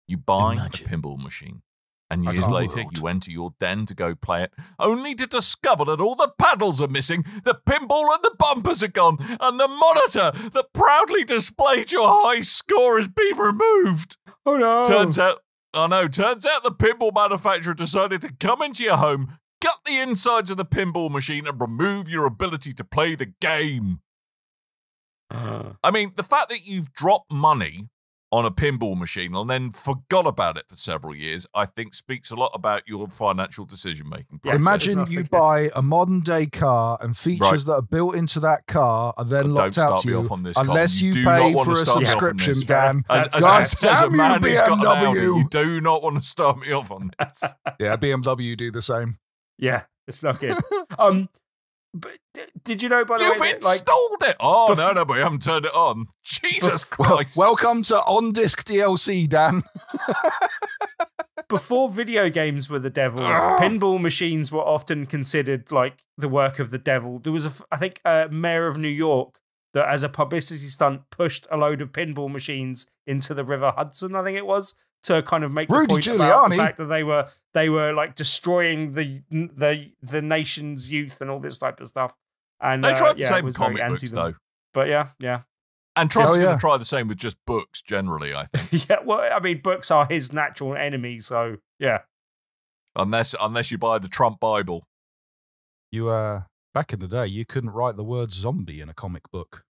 S2: you buy
S3: Imagine.
S2: a pinball machine, and
S4: I
S2: years
S4: can't.
S2: later you enter your den to go play it, only to discover that all the paddles are missing, the pinball and the bumpers are gone, and the monitor that proudly displayed your high score has been removed.
S4: Oh no!
S2: Turns out the pinball manufacturer decided to come into your home, gut the insides of the pinball machine, and remove your ability to play the game. I mean, the fact that you've dropped money on a pinball machine and then forgot about it for several years, I think speaks a lot about your financial decision-making process.
S3: Imagine you buy a modern-day car and features that are built into that car are then locked out to you unless you pay for a subscription, Dan.
S2: As a man who's got an Audi, you do not want to start me off on this.
S3: Yeah, BMW do the same.
S4: Yeah, it's not good. But did you know, by the
S2: You've
S4: way,
S2: installed it? Oh, no, but you haven't turned it on. Jesus Christ.
S3: Welcome to on-disc DLC, Dan.
S4: before video games were the devil, pinball machines were often considered like the work of the devil. There was, I think, a mayor of New York that, as a publicity stunt, pushed a load of pinball machines into the River Hudson, I think it was, to kind of make the point about the fact that they were like destroying the nation's youth and all this type of stuff. And
S2: they tried the same
S4: with
S2: comic books, though.
S4: But yeah.
S2: And Trust's going to try the same with just books, generally, I think.
S4: Yeah, well, I mean, books are his natural enemy, so yeah.
S2: Unless you buy the Trump Bible.
S3: You back in the day, you couldn't write the word zombie in a comic book.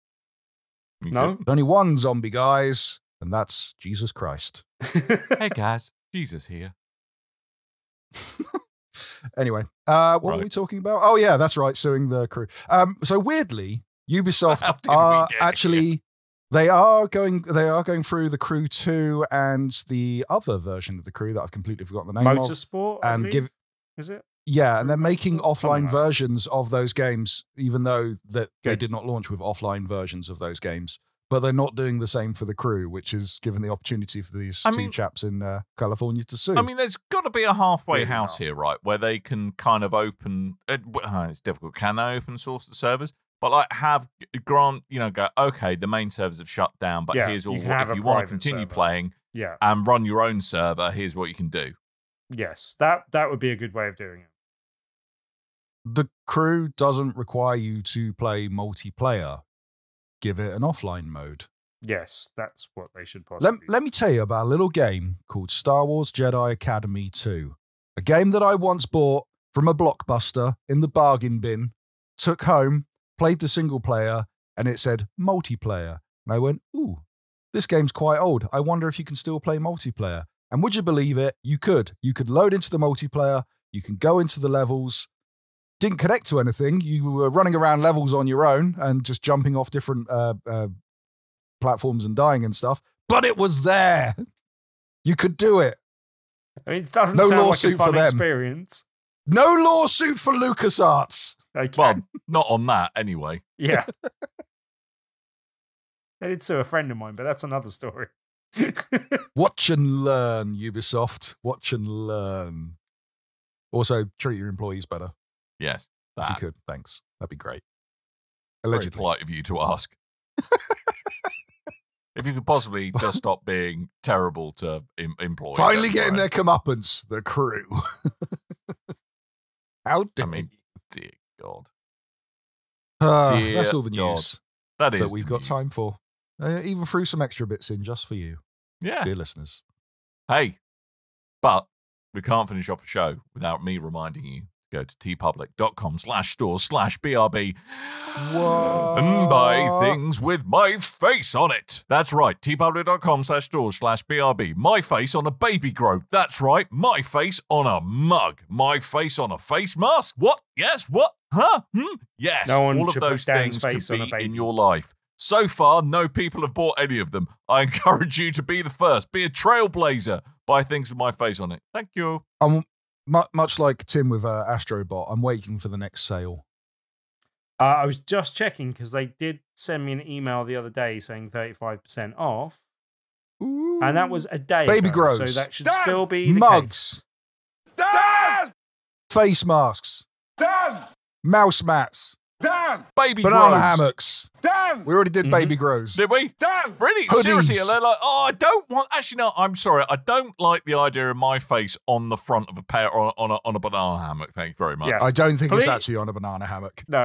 S4: No,
S3: only one zombie, guys, and that's Jesus Christ.
S2: Hey guys, Jesus here.
S3: Anyway, what were we talking about? Oh yeah, that's right, suing the crew. So weirdly, Ubisoft are actually they are going through the Crew 2 and the other version of the Crew that I've completely forgotten the name of.
S4: Motorsport,
S3: and
S4: is it?
S3: Yeah, and they're making offline versions of those games, even though that they did not launch with offline versions of those games. But they're not doing the same for the Crew, which is given the opportunity for these two chaps in California to sue.
S2: I mean, there's got to be a halfway house here, right, where they can kind of open. It's difficult. Can they open source the servers? But like, go, okay, the main servers have shut down, but here's all. If you want to continue playing, and run your own server, here's what you can do.
S4: Yes, that would be a good way of doing it.
S3: The Crew doesn't require you to play multiplayer. Give it an offline mode.
S4: Yes, that's what they should possibly
S3: Let me tell you about a little game called Star Wars Jedi Academy 2. A game that I once bought from a Blockbuster in the bargain bin, took home, played the single player, and it said multiplayer. And I went, ooh, this game's quite old. I wonder if you can still play multiplayer. And would you believe it? You could. You could load into the multiplayer. You can go into the levels. Didn't connect to anything. You were running around levels on your own and just jumping off different platforms and dying and stuff. But it was there. You could do it.
S4: I mean, it doesn't sound like a fun experience.
S3: No lawsuit for LucasArts.
S4: Okay.
S2: Well, not on that anyway.
S4: Yeah. They did sue a friend of mine, but that's another story.
S3: Watch and learn, Ubisoft. Watch and learn. Also, treat your employees better.
S2: Yes.
S3: If you could, thanks. That'd be great. Allegedly.
S2: Very polite of you to ask. If you could possibly just stop being terrible to employees.
S3: Finally getting their comeuppance, the Crew. How dare you?
S2: Dear God.
S3: That's all the news
S2: that
S3: we've got time for. Even threw some extra bits in just for you.
S2: Yeah.
S3: Dear listeners.
S2: Hey, but we can't finish off the show without me reminding you. Go to tpublic.com/store/BRB and buy things with my face on it. That's right, tpublic.com/store/BRB. My face on a baby groat. That's right, my face on a mug. My face on a face mask. What? Yes, what? Huh? Yes,
S4: no one
S2: all of those things
S4: face
S2: could
S4: on a
S2: be
S4: baby.
S2: in your life. So far, no people have bought any of them. I encourage you to be the first. Be a trailblazer. Buy things with my face on it. Thank you.
S3: Much like Tim with Astrobot, I'm waiting for the next sale.
S4: I was just checking because they did send me an email the other day saying 35% off.
S3: Ooh.
S4: And that was a day
S3: Baby
S4: ago,
S3: grows.
S4: so that should still be the
S3: Mugs.
S4: case.
S1: Dan!
S3: Face masks.
S1: Dan!
S3: Mouse mats.
S1: Dan!
S2: Baby
S3: Banana
S2: grows.
S3: hammocks.
S1: Dan!
S3: We already did baby grows.
S2: Did we?
S1: Dan!
S2: Really?
S3: Hoodies.
S2: Seriously? And they're like, oh, I don't want... Actually, no, I'm sorry. I don't like the idea of my face on the front of a pair on a banana hammock. Thank you very much.
S4: Yeah.
S3: I don't think it's
S4: Please-
S3: actually on a banana hammock.
S4: No.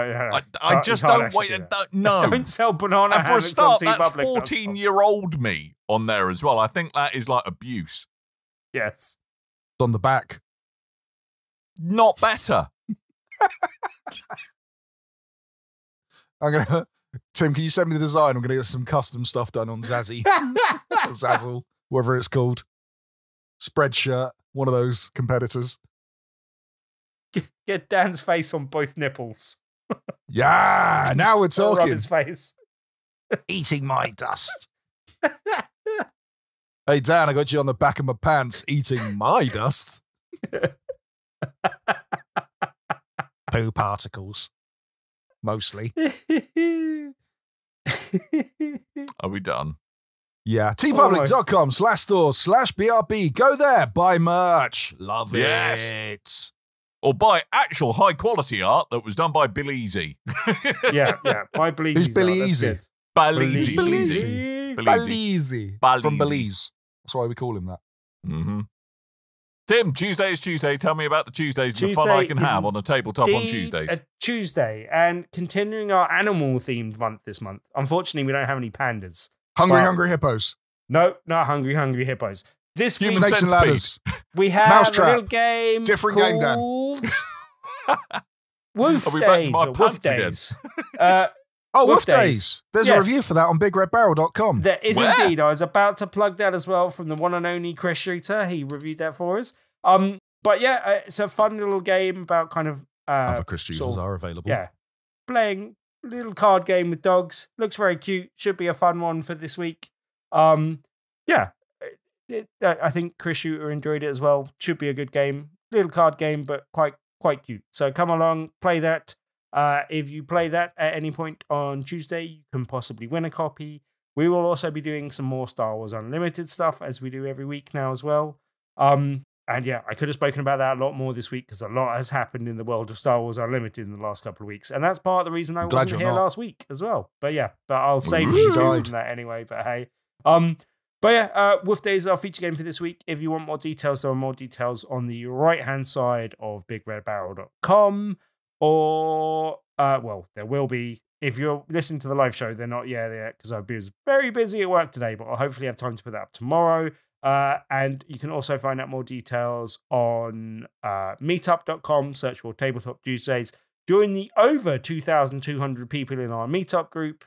S2: I just
S4: you can't
S2: don't
S4: actually
S2: wait.
S4: do that.
S2: No.
S4: Don't sell banana
S2: And for a
S4: hammocks
S2: start,
S4: on
S2: that's
S4: tpublic.com.
S2: 14-year-old me on there as well. I think that is like abuse.
S4: Yes.
S3: It's on the back.
S2: Not better.
S3: Tim, can you send me the design? I'm gonna get some custom stuff done on Zazzy. Zazzle, whatever it's called. Spreadshirt, one of those competitors.
S4: Get Dan's face on both nipples.
S3: Yeah, now we're
S4: Rub
S3: talking.
S4: his face.
S3: Eating my dust. Hey, Dan, I got you on the back of my pants eating my dust. Poo particles. Mostly.
S2: Are we done?
S3: Yeah. tpublic.com/stores/BRB. Go there. Buy merch. Love
S2: Yes.
S3: it.
S2: Or buy actual high-quality art that was done by Bill Easy.
S4: yeah. My Belize.
S3: Who's Billy Easy?
S2: Belize.
S3: Belize.
S2: Belize.
S3: Belize. From Belize. That's why we call him that.
S2: Mm-hmm. Tim, Tuesday is Tuesday. Tell me about the Tuesdays and the fun
S4: Tuesday
S2: I can
S4: is
S2: have on a tabletop on
S4: Indeed
S2: Tuesdays.
S4: a Tuesday, and continuing our animal-themed month this month. Unfortunately, we don't have any pandas.
S3: Hungry,
S4: Well-
S3: hungry hippos.
S4: No, not hungry hippos. This
S2: Human
S4: week
S3: Snakes and
S2: centipede.
S3: ladders.
S4: we have
S3: Mousetrap.
S4: a little game.
S3: Different game, Dan.
S4: called Woof
S2: Are we back to
S4: Days
S2: my
S4: or Woof
S2: pants again?
S4: Days.
S3: Oh,
S4: Woof
S3: Woof
S4: Days.
S3: Days. There's a
S4: Yes.
S3: review for that on BigRedBarrel.com.
S4: There is
S2: Where?
S4: indeed. I was about to plug that as well from the one and only Chris Shooter. He reviewed that for us. But yeah, it's a fun little game about kind of
S3: Other Chris
S4: sort
S3: users
S4: of-
S3: are available.
S4: yeah, playing a little card game with dogs. Looks very cute. Should be a fun one for this week. Yeah, I think Chris Shooter enjoyed it as well. Should be a good game. Little card game, but quite cute. So come along, play that. If you play that at any point on Tuesday, you can possibly win a copy. We will also be doing some more Star Wars Unlimited stuff, as we do every week now as well. And yeah, I could have spoken about that a lot more this week because a lot has happened in the world of Star Wars Unlimited in the last couple of weeks. And that's part of the reason I
S3: Glad
S4: wasn't
S3: you're
S4: here
S3: not.
S4: last week as well. But yeah, I'll save
S3: She
S4: you
S3: died.
S4: from that anyway. But hey. But yeah, Wolf Days is our feature game for this week. If you want more details, there are more details on the right-hand side of BigRedBarrel.com. Or, well, there will be. If you're listening to the live show, they're not yet because I was very busy at work today, but I'll hopefully have time to put that up tomorrow. And you can also find out more details on meetup.com. Search for Tabletop Tuesdays. Join the over 2,200 people in our meetup group.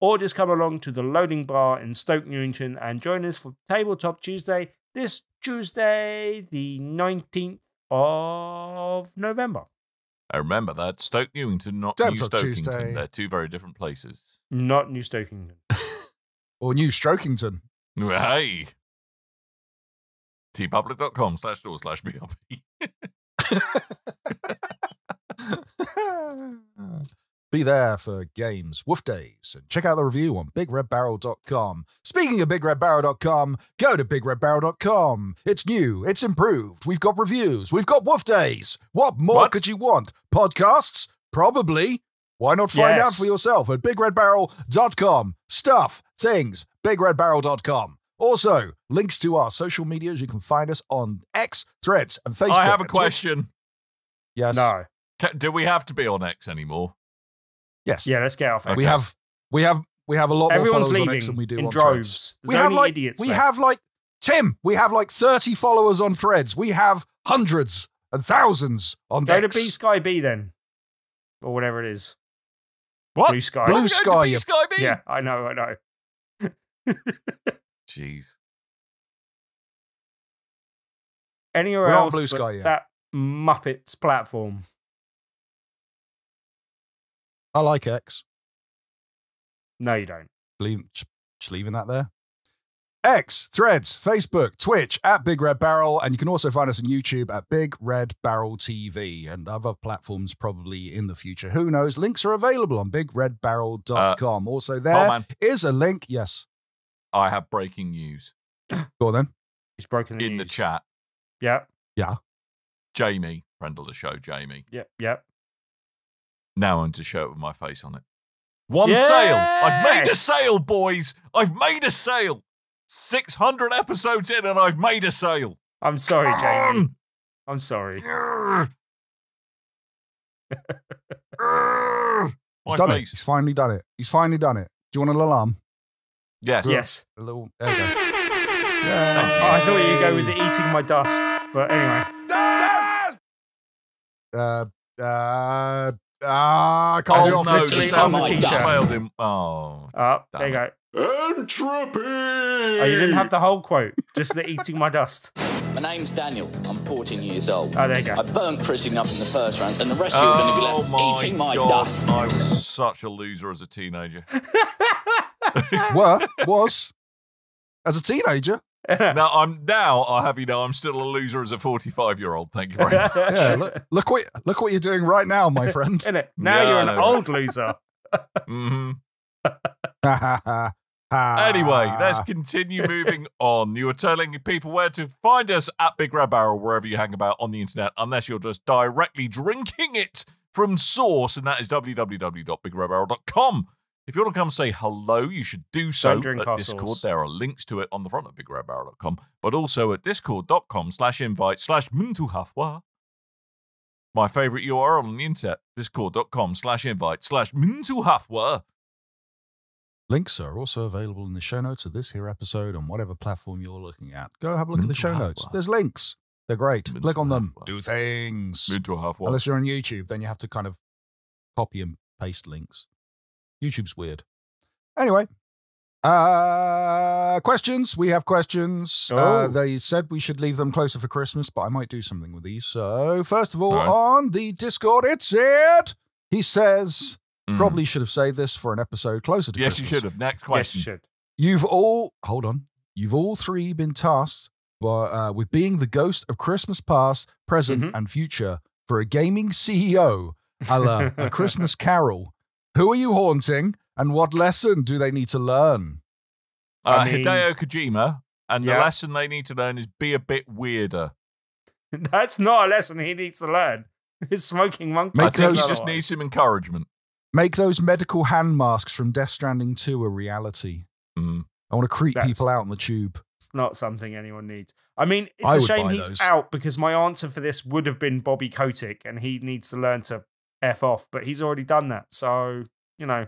S4: Or just come along to the Loading Bar in Stoke, Newington, and join us for Tabletop Tuesday this Tuesday, the 19th of November.
S2: I remember that. Stoke Newington, not New
S3: Tabletop
S2: Stokington.
S3: Tuesday.
S2: They're two very different places.
S4: Not New Stokington.
S3: Or New Strokington.
S2: Hey. tpublic.com/door/BRB.
S3: Be there for games, Woof Days, and check out the review on BigRedBarrel.com. Speaking of BigRedBarrel.com, go to BigRedBarrel.com. It's new, it's improved. We've got reviews, we've got Woof Days. What more could you want? Podcasts? Probably. Why not find out for yourself at BigRedBarrel.com? Stuff, things, BigRedBarrel.com. Also, links to our social medias. You can find us on X, Threads, and Facebook.
S2: I have a
S3: and Twitch.
S2: question.
S3: Yes.
S4: No.
S2: Do we have to be on X anymore?
S3: Yes.
S4: Yeah, let's get off.
S2: Okay.
S3: We have a lot
S4: Everyone's
S3: more followers on
S4: leaving
S3: X than we do
S4: in
S3: on
S4: droves.
S3: Threads.
S4: There's
S3: We have
S4: only
S3: like
S4: idiots
S3: we
S4: left.
S3: have like Tim. We have like 30 followers on Threads. We have hundreds and thousands on
S4: Go to
S3: X.
S4: B Sky B then. Or whatever it is.
S2: What?
S4: Blue Sky.
S3: Blue
S2: We're going
S3: Sky,
S2: to B
S3: you-
S2: Sky B?
S4: Yeah, I know.
S2: Jeez.
S4: Anywhere
S3: We're not on
S4: else
S3: Blue
S4: but
S3: Sky yet.
S4: that Muppets platform.
S3: I like X.
S4: No, you don't.
S3: Just leaving that there. X, Threads, Facebook, Twitch at Big Red Barrel, and you can also find us on YouTube at Big Red Barrel TV and other platforms probably in the future. Who knows? Links are available on BigRedBarrel.com. Also, there
S2: Coleman.
S3: is a link. Yes.
S2: I have breaking news
S3: Go on then.
S4: He's broken the
S2: in the
S4: news.
S2: chat.
S4: Yep.
S2: Jamie, friend of the show, Jamie.
S4: Yep.
S2: Now I'm to show it with my face on it. One sale. I've made a sale, boys. I've made a sale. 600 episodes in and I've made a sale.
S4: I'm sorry, Jamie. I'm sorry.
S3: He's done it. He's finally done it. He's finally done it. Do you want an alarm?
S2: Yes.
S4: Yes.
S3: A little. There we go.
S4: Oh, I thought you'd go with the eating my dust, but anyway.
S3: I can't do it off
S2: no,
S3: the
S2: the
S3: t-shirt.
S2: sound
S4: on the t-shirt.
S2: failed him. Oh.
S4: There you go.
S2: Entropy!
S4: Oh, you didn't have the whole quote, just the eating my dust.
S6: My name's Daniel. I'm 14 years old.
S4: Oh, there you go.
S6: I burnt Chrissy up in the first round, and the rest of you are going to be left eating my dust.
S2: I was such a loser as a teenager.
S3: Was as a teenager.
S2: I have you know I'm still a loser as a 45-year-old. Thank you very much.
S3: Yeah, look what you're doing right now, my friend.
S4: Isn't it? Now
S2: Yeah,
S4: you're
S2: I
S4: an
S2: know.
S4: old loser.
S2: Mm-hmm. Anyway, let's continue moving on. You were telling people where to find us at Big Red Barrel, wherever you hang about on the internet, unless you're just directly drinking it from source, and that is www.bigredbarrel.com. If you want to come say hello, you should do so
S4: Don't drink
S2: at
S4: our
S2: Discord.
S4: sauce.
S2: There are links to it on the front of bigredbarrel.com, but also at discord.com/invite/mintuhafwa. My favorite URL on the internet, discord.com/invite/mintuhafwa.
S3: Links are also available in the show notes of this here episode on whatever platform you're looking at. Go have a look at the show notes. There's links. They're great. Click on them. Do things.
S2: Mintuhafwa.
S3: Unless you're on YouTube, then you have to kind of copy and paste links. YouTube's weird. Anyway, questions. We have questions. They said we should leave them closer for Christmas, but I might do something with these. So first of all, on the Discord, it's it. He says, probably should have saved this for an episode closer to Christmas.
S2: Yes, you should have. Next question.
S4: Yes, you should.
S3: You've all three been tasked with being the ghost of Christmas past, present, and future for a gaming CEO, a la A Christmas Carol. Who are you haunting, and what lesson do they need to learn?
S2: Hideo Kojima, and the lesson they need to learn is be a bit weirder.
S4: That's not a lesson he needs to learn. His smoking monkey.
S2: I think he just needs some encouragement.
S3: Make those medical hand masks from Death Stranding 2 a reality. I want to creep people out on the tube.
S4: It's not something anyone needs. I mean, it's a shame he's out, because my answer for this would have been Bobby Kotick, and he needs to learn to F off, but he's already done that. So, you know.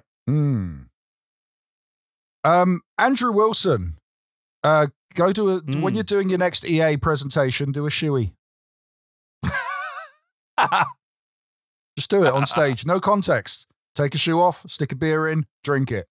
S3: Andrew Wilson, go do when you're doing your next EA presentation, do a shoey. Just do it on stage. No context. Take a shoe off, stick a beer in, drink it.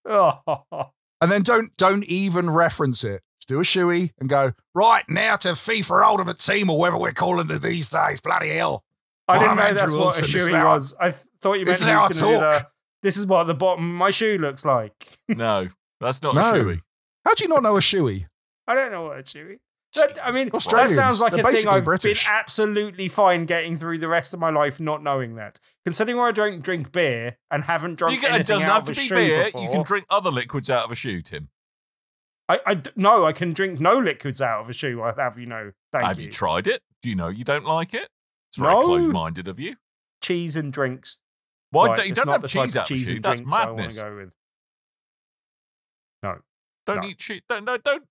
S3: And then don't even reference it. Just do a shoey and go, right, now to FIFA Ultimate Team, or whatever we're calling it these days. Bloody hell.
S4: I didn't know that's what a shoey was. I thought you meant he was going to do this is what the bottom of my shoe looks like.
S2: No, that's not a shoey.
S3: How do you not know a shoey?
S4: I don't know what a shoey. That
S3: Australians,
S4: sounds like
S3: they're
S4: a thing I've
S3: British.
S4: been absolutely fine getting through the rest of my life not knowing that. Considering I don't drink beer and haven't drunk anything
S2: it doesn't
S4: out
S2: have
S4: of
S2: to
S4: a
S2: be
S4: shoe
S2: beer.
S4: before.
S2: You can drink other liquids out of a shoe, Tim.
S4: No, I can drink no liquids out of a shoe. I have, thank you.
S2: Have you tried it? Do you know you don't like it? It's very close-minded of you.
S4: Cheese and drinks.
S2: Why
S4: Right,
S2: don't you
S4: it's
S2: don't
S4: not
S2: have
S4: the
S2: cheese
S4: type
S2: out
S4: of
S2: of a
S4: cheese
S2: shoe?
S4: and
S2: That's
S4: drinks I
S2: madness.
S4: want to go with. No.
S2: Don't eat cheese.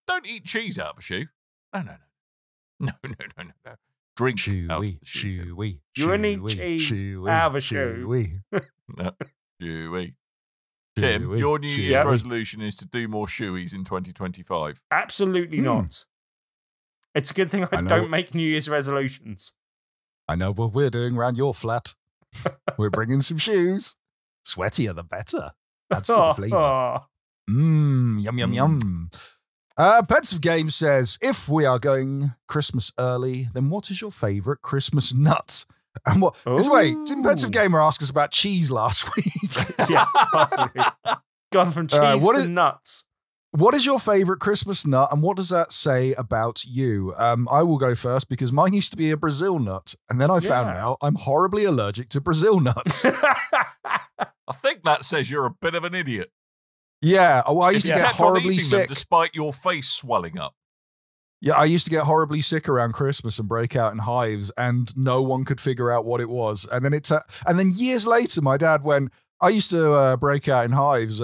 S2: Don't eat cheese out of a shoe. No. Drink out of the shoe.
S3: Shoey.
S4: You only eat cheese out of a shoe.
S2: No, shoey. Tim, your New Year's resolution is to do more shoeys in 2025.
S4: Absolutely not. It's a good thing I don't make New Year's resolutions.
S3: I know what we're doing around your flat. We're bringing some shoes. Sweatier the better. That's the flavor. Yum, yum, yum. Pensive Games says, if we are going Christmas early, then what is your favorite Christmas nut? And what? Wait, didn't Pensive Gamer ask us about cheese last week?
S4: Yeah, possibly. Gone from cheese to nuts.
S3: What is your favorite Christmas nut, and what does that say about you? I will go first because mine used to be a Brazil nut, and then I found out I'm horribly allergic to Brazil nuts.
S2: I think that says you're a bit of an idiot.
S3: Yeah. Oh, I used to
S2: You
S3: get
S2: kept on
S3: horribly
S2: eating them
S3: sick.
S2: despite your face swelling up.
S3: Yeah, I used to get horribly sick around Christmas and break out in hives, and no one could figure out what it was. And then and then years later, my dad went, I used to break out in hives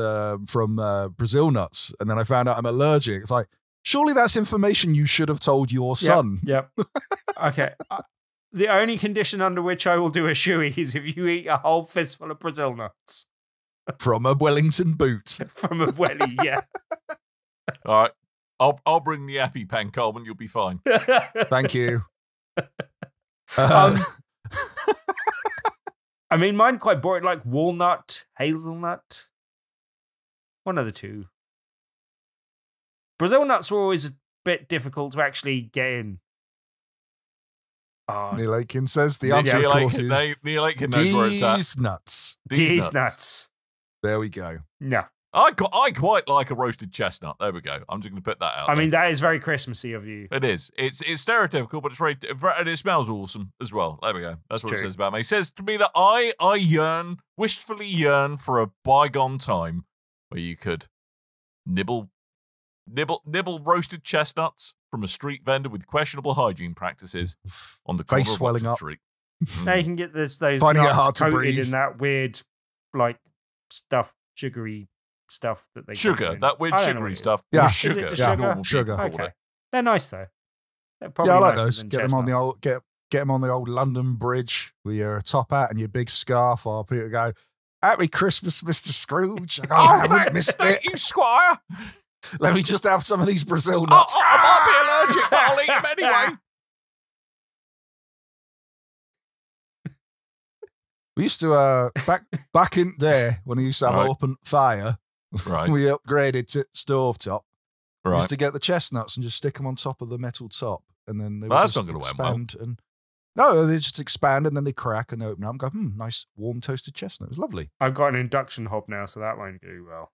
S3: from Brazil nuts, and then I found out I'm allergic. It's like, surely that's information you should have told your son.
S4: Yep. Okay. The only condition under which I will do a shoey is if you eat a whole fistful of Brazil nuts.
S3: From a Wellington boot.
S4: From a welly, yeah.
S2: All right. I'll bring the EpiPen, Coleman. You'll be fine.
S3: Thank you.
S4: I mean, mine quite boring, like walnut, hazelnut. One of the two. Brazil nuts were always a bit difficult to actually get in.
S3: Neil Aitken says the answer, of course, is
S2: Neil Aitken knows where it's at.
S3: These nuts.
S4: These nuts.
S3: There we go.
S4: No.
S2: I quite like a roasted chestnut. There we go. I'm just going to put that out.
S4: I mean, that is very Christmassy of you.
S2: It is. It's stereotypical, but it's very, and it smells awesome as well. There we go. That's what it says about me. It says to me that I wistfully yearn for a bygone time where you could nibble roasted chestnuts from a street vendor with questionable hygiene practices on the corner
S3: Face
S2: of
S3: swelling
S2: Oxford
S3: up.
S2: Street.
S4: Now you can get those
S3: Finding it
S4: nuts
S3: hard to
S4: coated
S3: breathe.
S4: in that weird, like, sugary stuff that they
S2: Sugar, that weird sugary stuff.
S3: Yeah.
S2: With
S3: Is
S2: sugar.
S4: it just
S2: as
S4: sugar?
S2: normal
S3: Sugar.
S2: people call
S4: Okay.
S2: it.
S4: They're nice, though. They're probably
S3: Yeah, I like
S4: nicer
S3: those.
S4: than
S3: Get them on the
S4: chestnuts.
S3: old get them on the old London Bridge with your top hat and your big scarf, while people go, "Happy Christmas, Mr. Scrooge." I go, I haven't missed it.
S2: You, Squire.
S3: Let me just have some of these Brazil nuts.
S2: I might be allergic, but I'll eat them anyway.
S3: We used to back in there when we used to have
S2: Right.
S3: open fire.
S2: Right.
S3: We upgraded to stovetop. We
S2: Right.
S3: used to get the chestnuts and just stick them on top of the metal top, and then they would
S2: Well, that's
S3: just
S2: not gonna end well.
S3: expand. And no, they just expand and then they crack and open up and go, nice warm toasted chestnut. It was lovely.
S4: I've got an induction hob now, so that won't do well.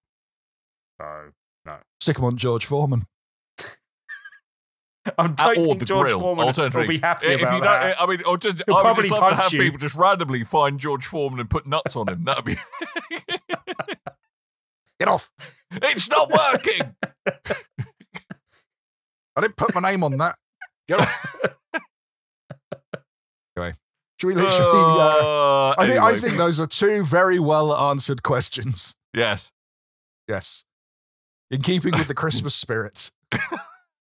S4: So, no.
S3: Stick them on George Foreman.
S4: I don't
S2: Or
S4: think
S2: the
S4: George
S2: grill.
S4: Foreman will
S2: Alternatively,
S4: be happy
S2: if
S4: about
S2: you
S4: that.
S2: don't, I mean, or just,
S4: He'll
S2: I would
S4: probably
S2: just love to
S4: punch
S2: have
S4: you.
S2: people just randomly find George Foreman and put nuts on him. That'd be.
S3: Get off.
S2: It's not working.
S3: I didn't put my name on that. Get off. Anyway, should we literally... I think those are two very well answered questions.
S2: Yes.
S3: Yes. In keeping with the Christmas spirit.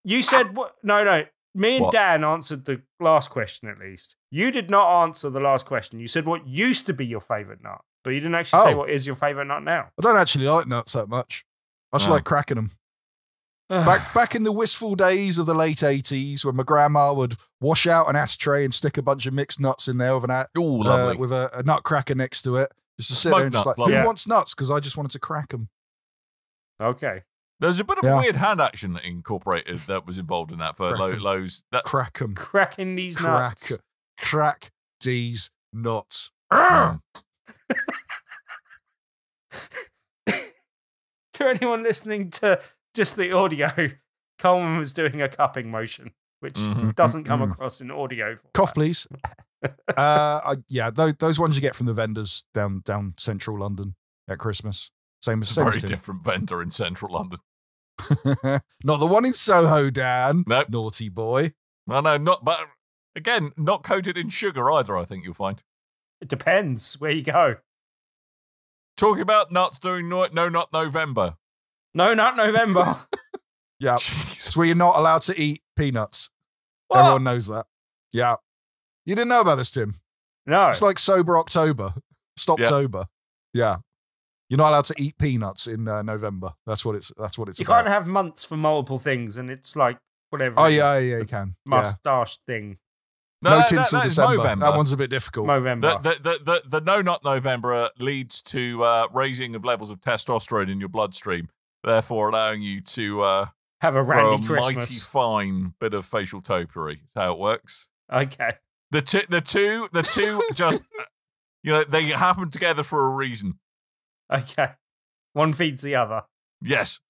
S4: You said what? No. Me and
S2: What?
S4: Dan answered the last question at least. You did not answer the last question. You said what used to be your favourite nut, but you didn't actually say
S3: Oh.
S4: what is your favourite nut now.
S3: I don't actually like nuts that much. I just
S2: Oh.
S3: like cracking them. Back in the wistful days of the late 80s when my grandma would wash out an ashtray and stick a bunch of mixed nuts in there with
S2: Lovely.
S3: with a nut cracker next to it. Just to sit
S2: Smoked
S3: there and just
S2: nuts,
S3: like, who
S4: lovely.
S3: wants nuts? Because I just wanted to crack them.
S4: Okay.
S2: There's a bit of
S3: Yeah.
S2: weird hand action that incorporated that was involved in that for
S3: Crack 'em.
S2: Lowe's. That,
S3: Crack them.
S4: Cracking these
S3: Crack.
S4: nuts.
S3: Crack these nuts.
S4: For anyone listening to just the audio, Coleman was doing a cupping motion, which
S2: Mhm.
S4: doesn't come across in audio.
S3: Cough, please. Yeah, those ones you get from the vendors down central London at Christmas. Same
S2: it's
S3: as
S2: a very
S3: Tim.
S2: different vendor in central London.
S3: Not the one in Soho, Dan.
S2: Nope.
S3: Naughty boy.
S2: Well, no, but again, not coated in sugar either, I think you'll find.
S4: It depends where you go.
S2: Talking about nuts during No Nut November.
S4: No Nut November.
S3: Yeah.
S2: Jesus.
S3: It's where you're not allowed to eat peanuts.
S4: What?
S3: Everyone knows that. Yeah. You didn't know about this, Tim.
S4: No.
S3: It's like Sober October. Stoptober. Yeah. You're not allowed to eat peanuts in November. That's what it's
S4: You
S3: about.
S4: can't have months for multiple things, and it's like whatever.
S3: Oh
S4: it is,
S3: yeah, you can. Yeah.
S4: Mustache thing.
S3: No
S2: that-
S3: tinsel
S2: that is
S3: December.
S2: Movember.
S3: That one's a bit difficult.
S4: November.
S2: The No Nut November leads to raising of levels of testosterone in your bloodstream, therefore allowing you to
S4: Have a
S2: grow a
S4: randy
S2: mighty
S4: Christmas.
S2: fine bit of facial topiary. That's how it works.
S4: Okay.
S2: The two just they happen together for a reason.
S4: Okay. One feeds the other.
S2: Yes.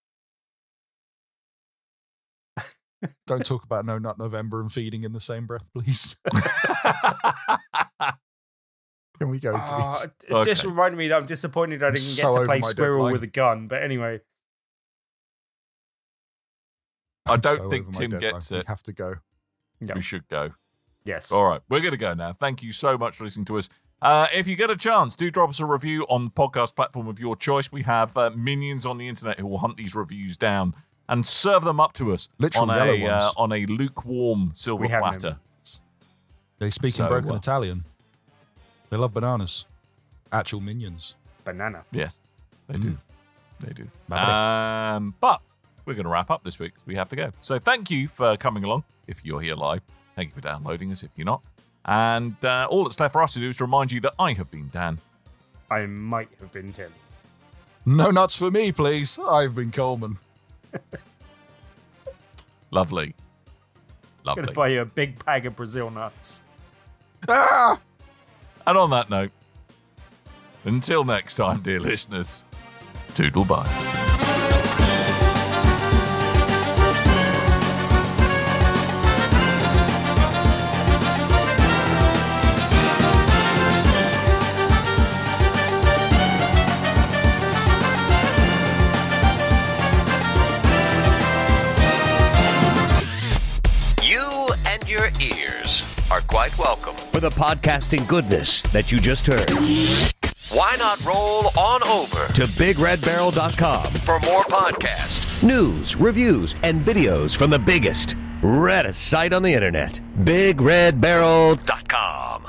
S3: Don't talk about No Nut November and feeding in the same breath, please. Can we go, please?
S4: It just
S2: Okay.
S4: reminded me that I'm disappointed I didn't
S3: so
S4: get to
S3: over
S4: play
S3: my
S4: Squirrel
S3: deadline.
S4: with a gun. But anyway,
S2: I don't think Tim gets it.
S3: We have to go.
S4: Yep.
S2: We should go.
S4: Yes.
S2: All right, we're going to go now. Thank you so much for listening to us. If you get a chance, do drop us a review on the podcast platform of your choice. We have minions on the internet who will hunt these reviews down and serve them up to us on a lukewarm silver platter.
S3: They speak in broken Italian. They love bananas. Actual minions.
S4: Banana.
S2: Yes, they do. They do. But we're going to wrap up this week. We have to go. So thank you for coming along. If you're here live, thank you for downloading us. If you're not. And all that's left for us to do is to remind you that I have been Dan.
S4: I might have been Tim.
S3: No nuts for me, please. I've been Coleman.
S2: Lovely.
S4: I'm going to buy you a big bag of Brazil nuts.
S3: Ah!
S2: And on that note, until next time, dear listeners, toodle bye.
S1: Your ears are quite welcome
S7: for the podcasting goodness that you just heard.
S1: Why not roll on over
S7: to BigRedBarrel.com
S1: for more podcasts,
S7: news, reviews, and videos from the biggest, reddest site on the internet, BigRedBarrel.com.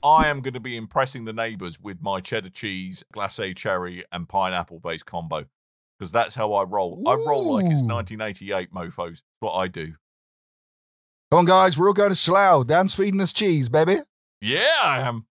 S2: I am going to be impressing the neighbours with my cheddar cheese, glacé cherry, and pineapple-based combo. Because that's how I roll. I roll like it's 1988, mofos. That's what I do.
S3: Come on, guys. We're all going to Slough. Dan's feeding us cheese, baby.
S2: Yeah, I am.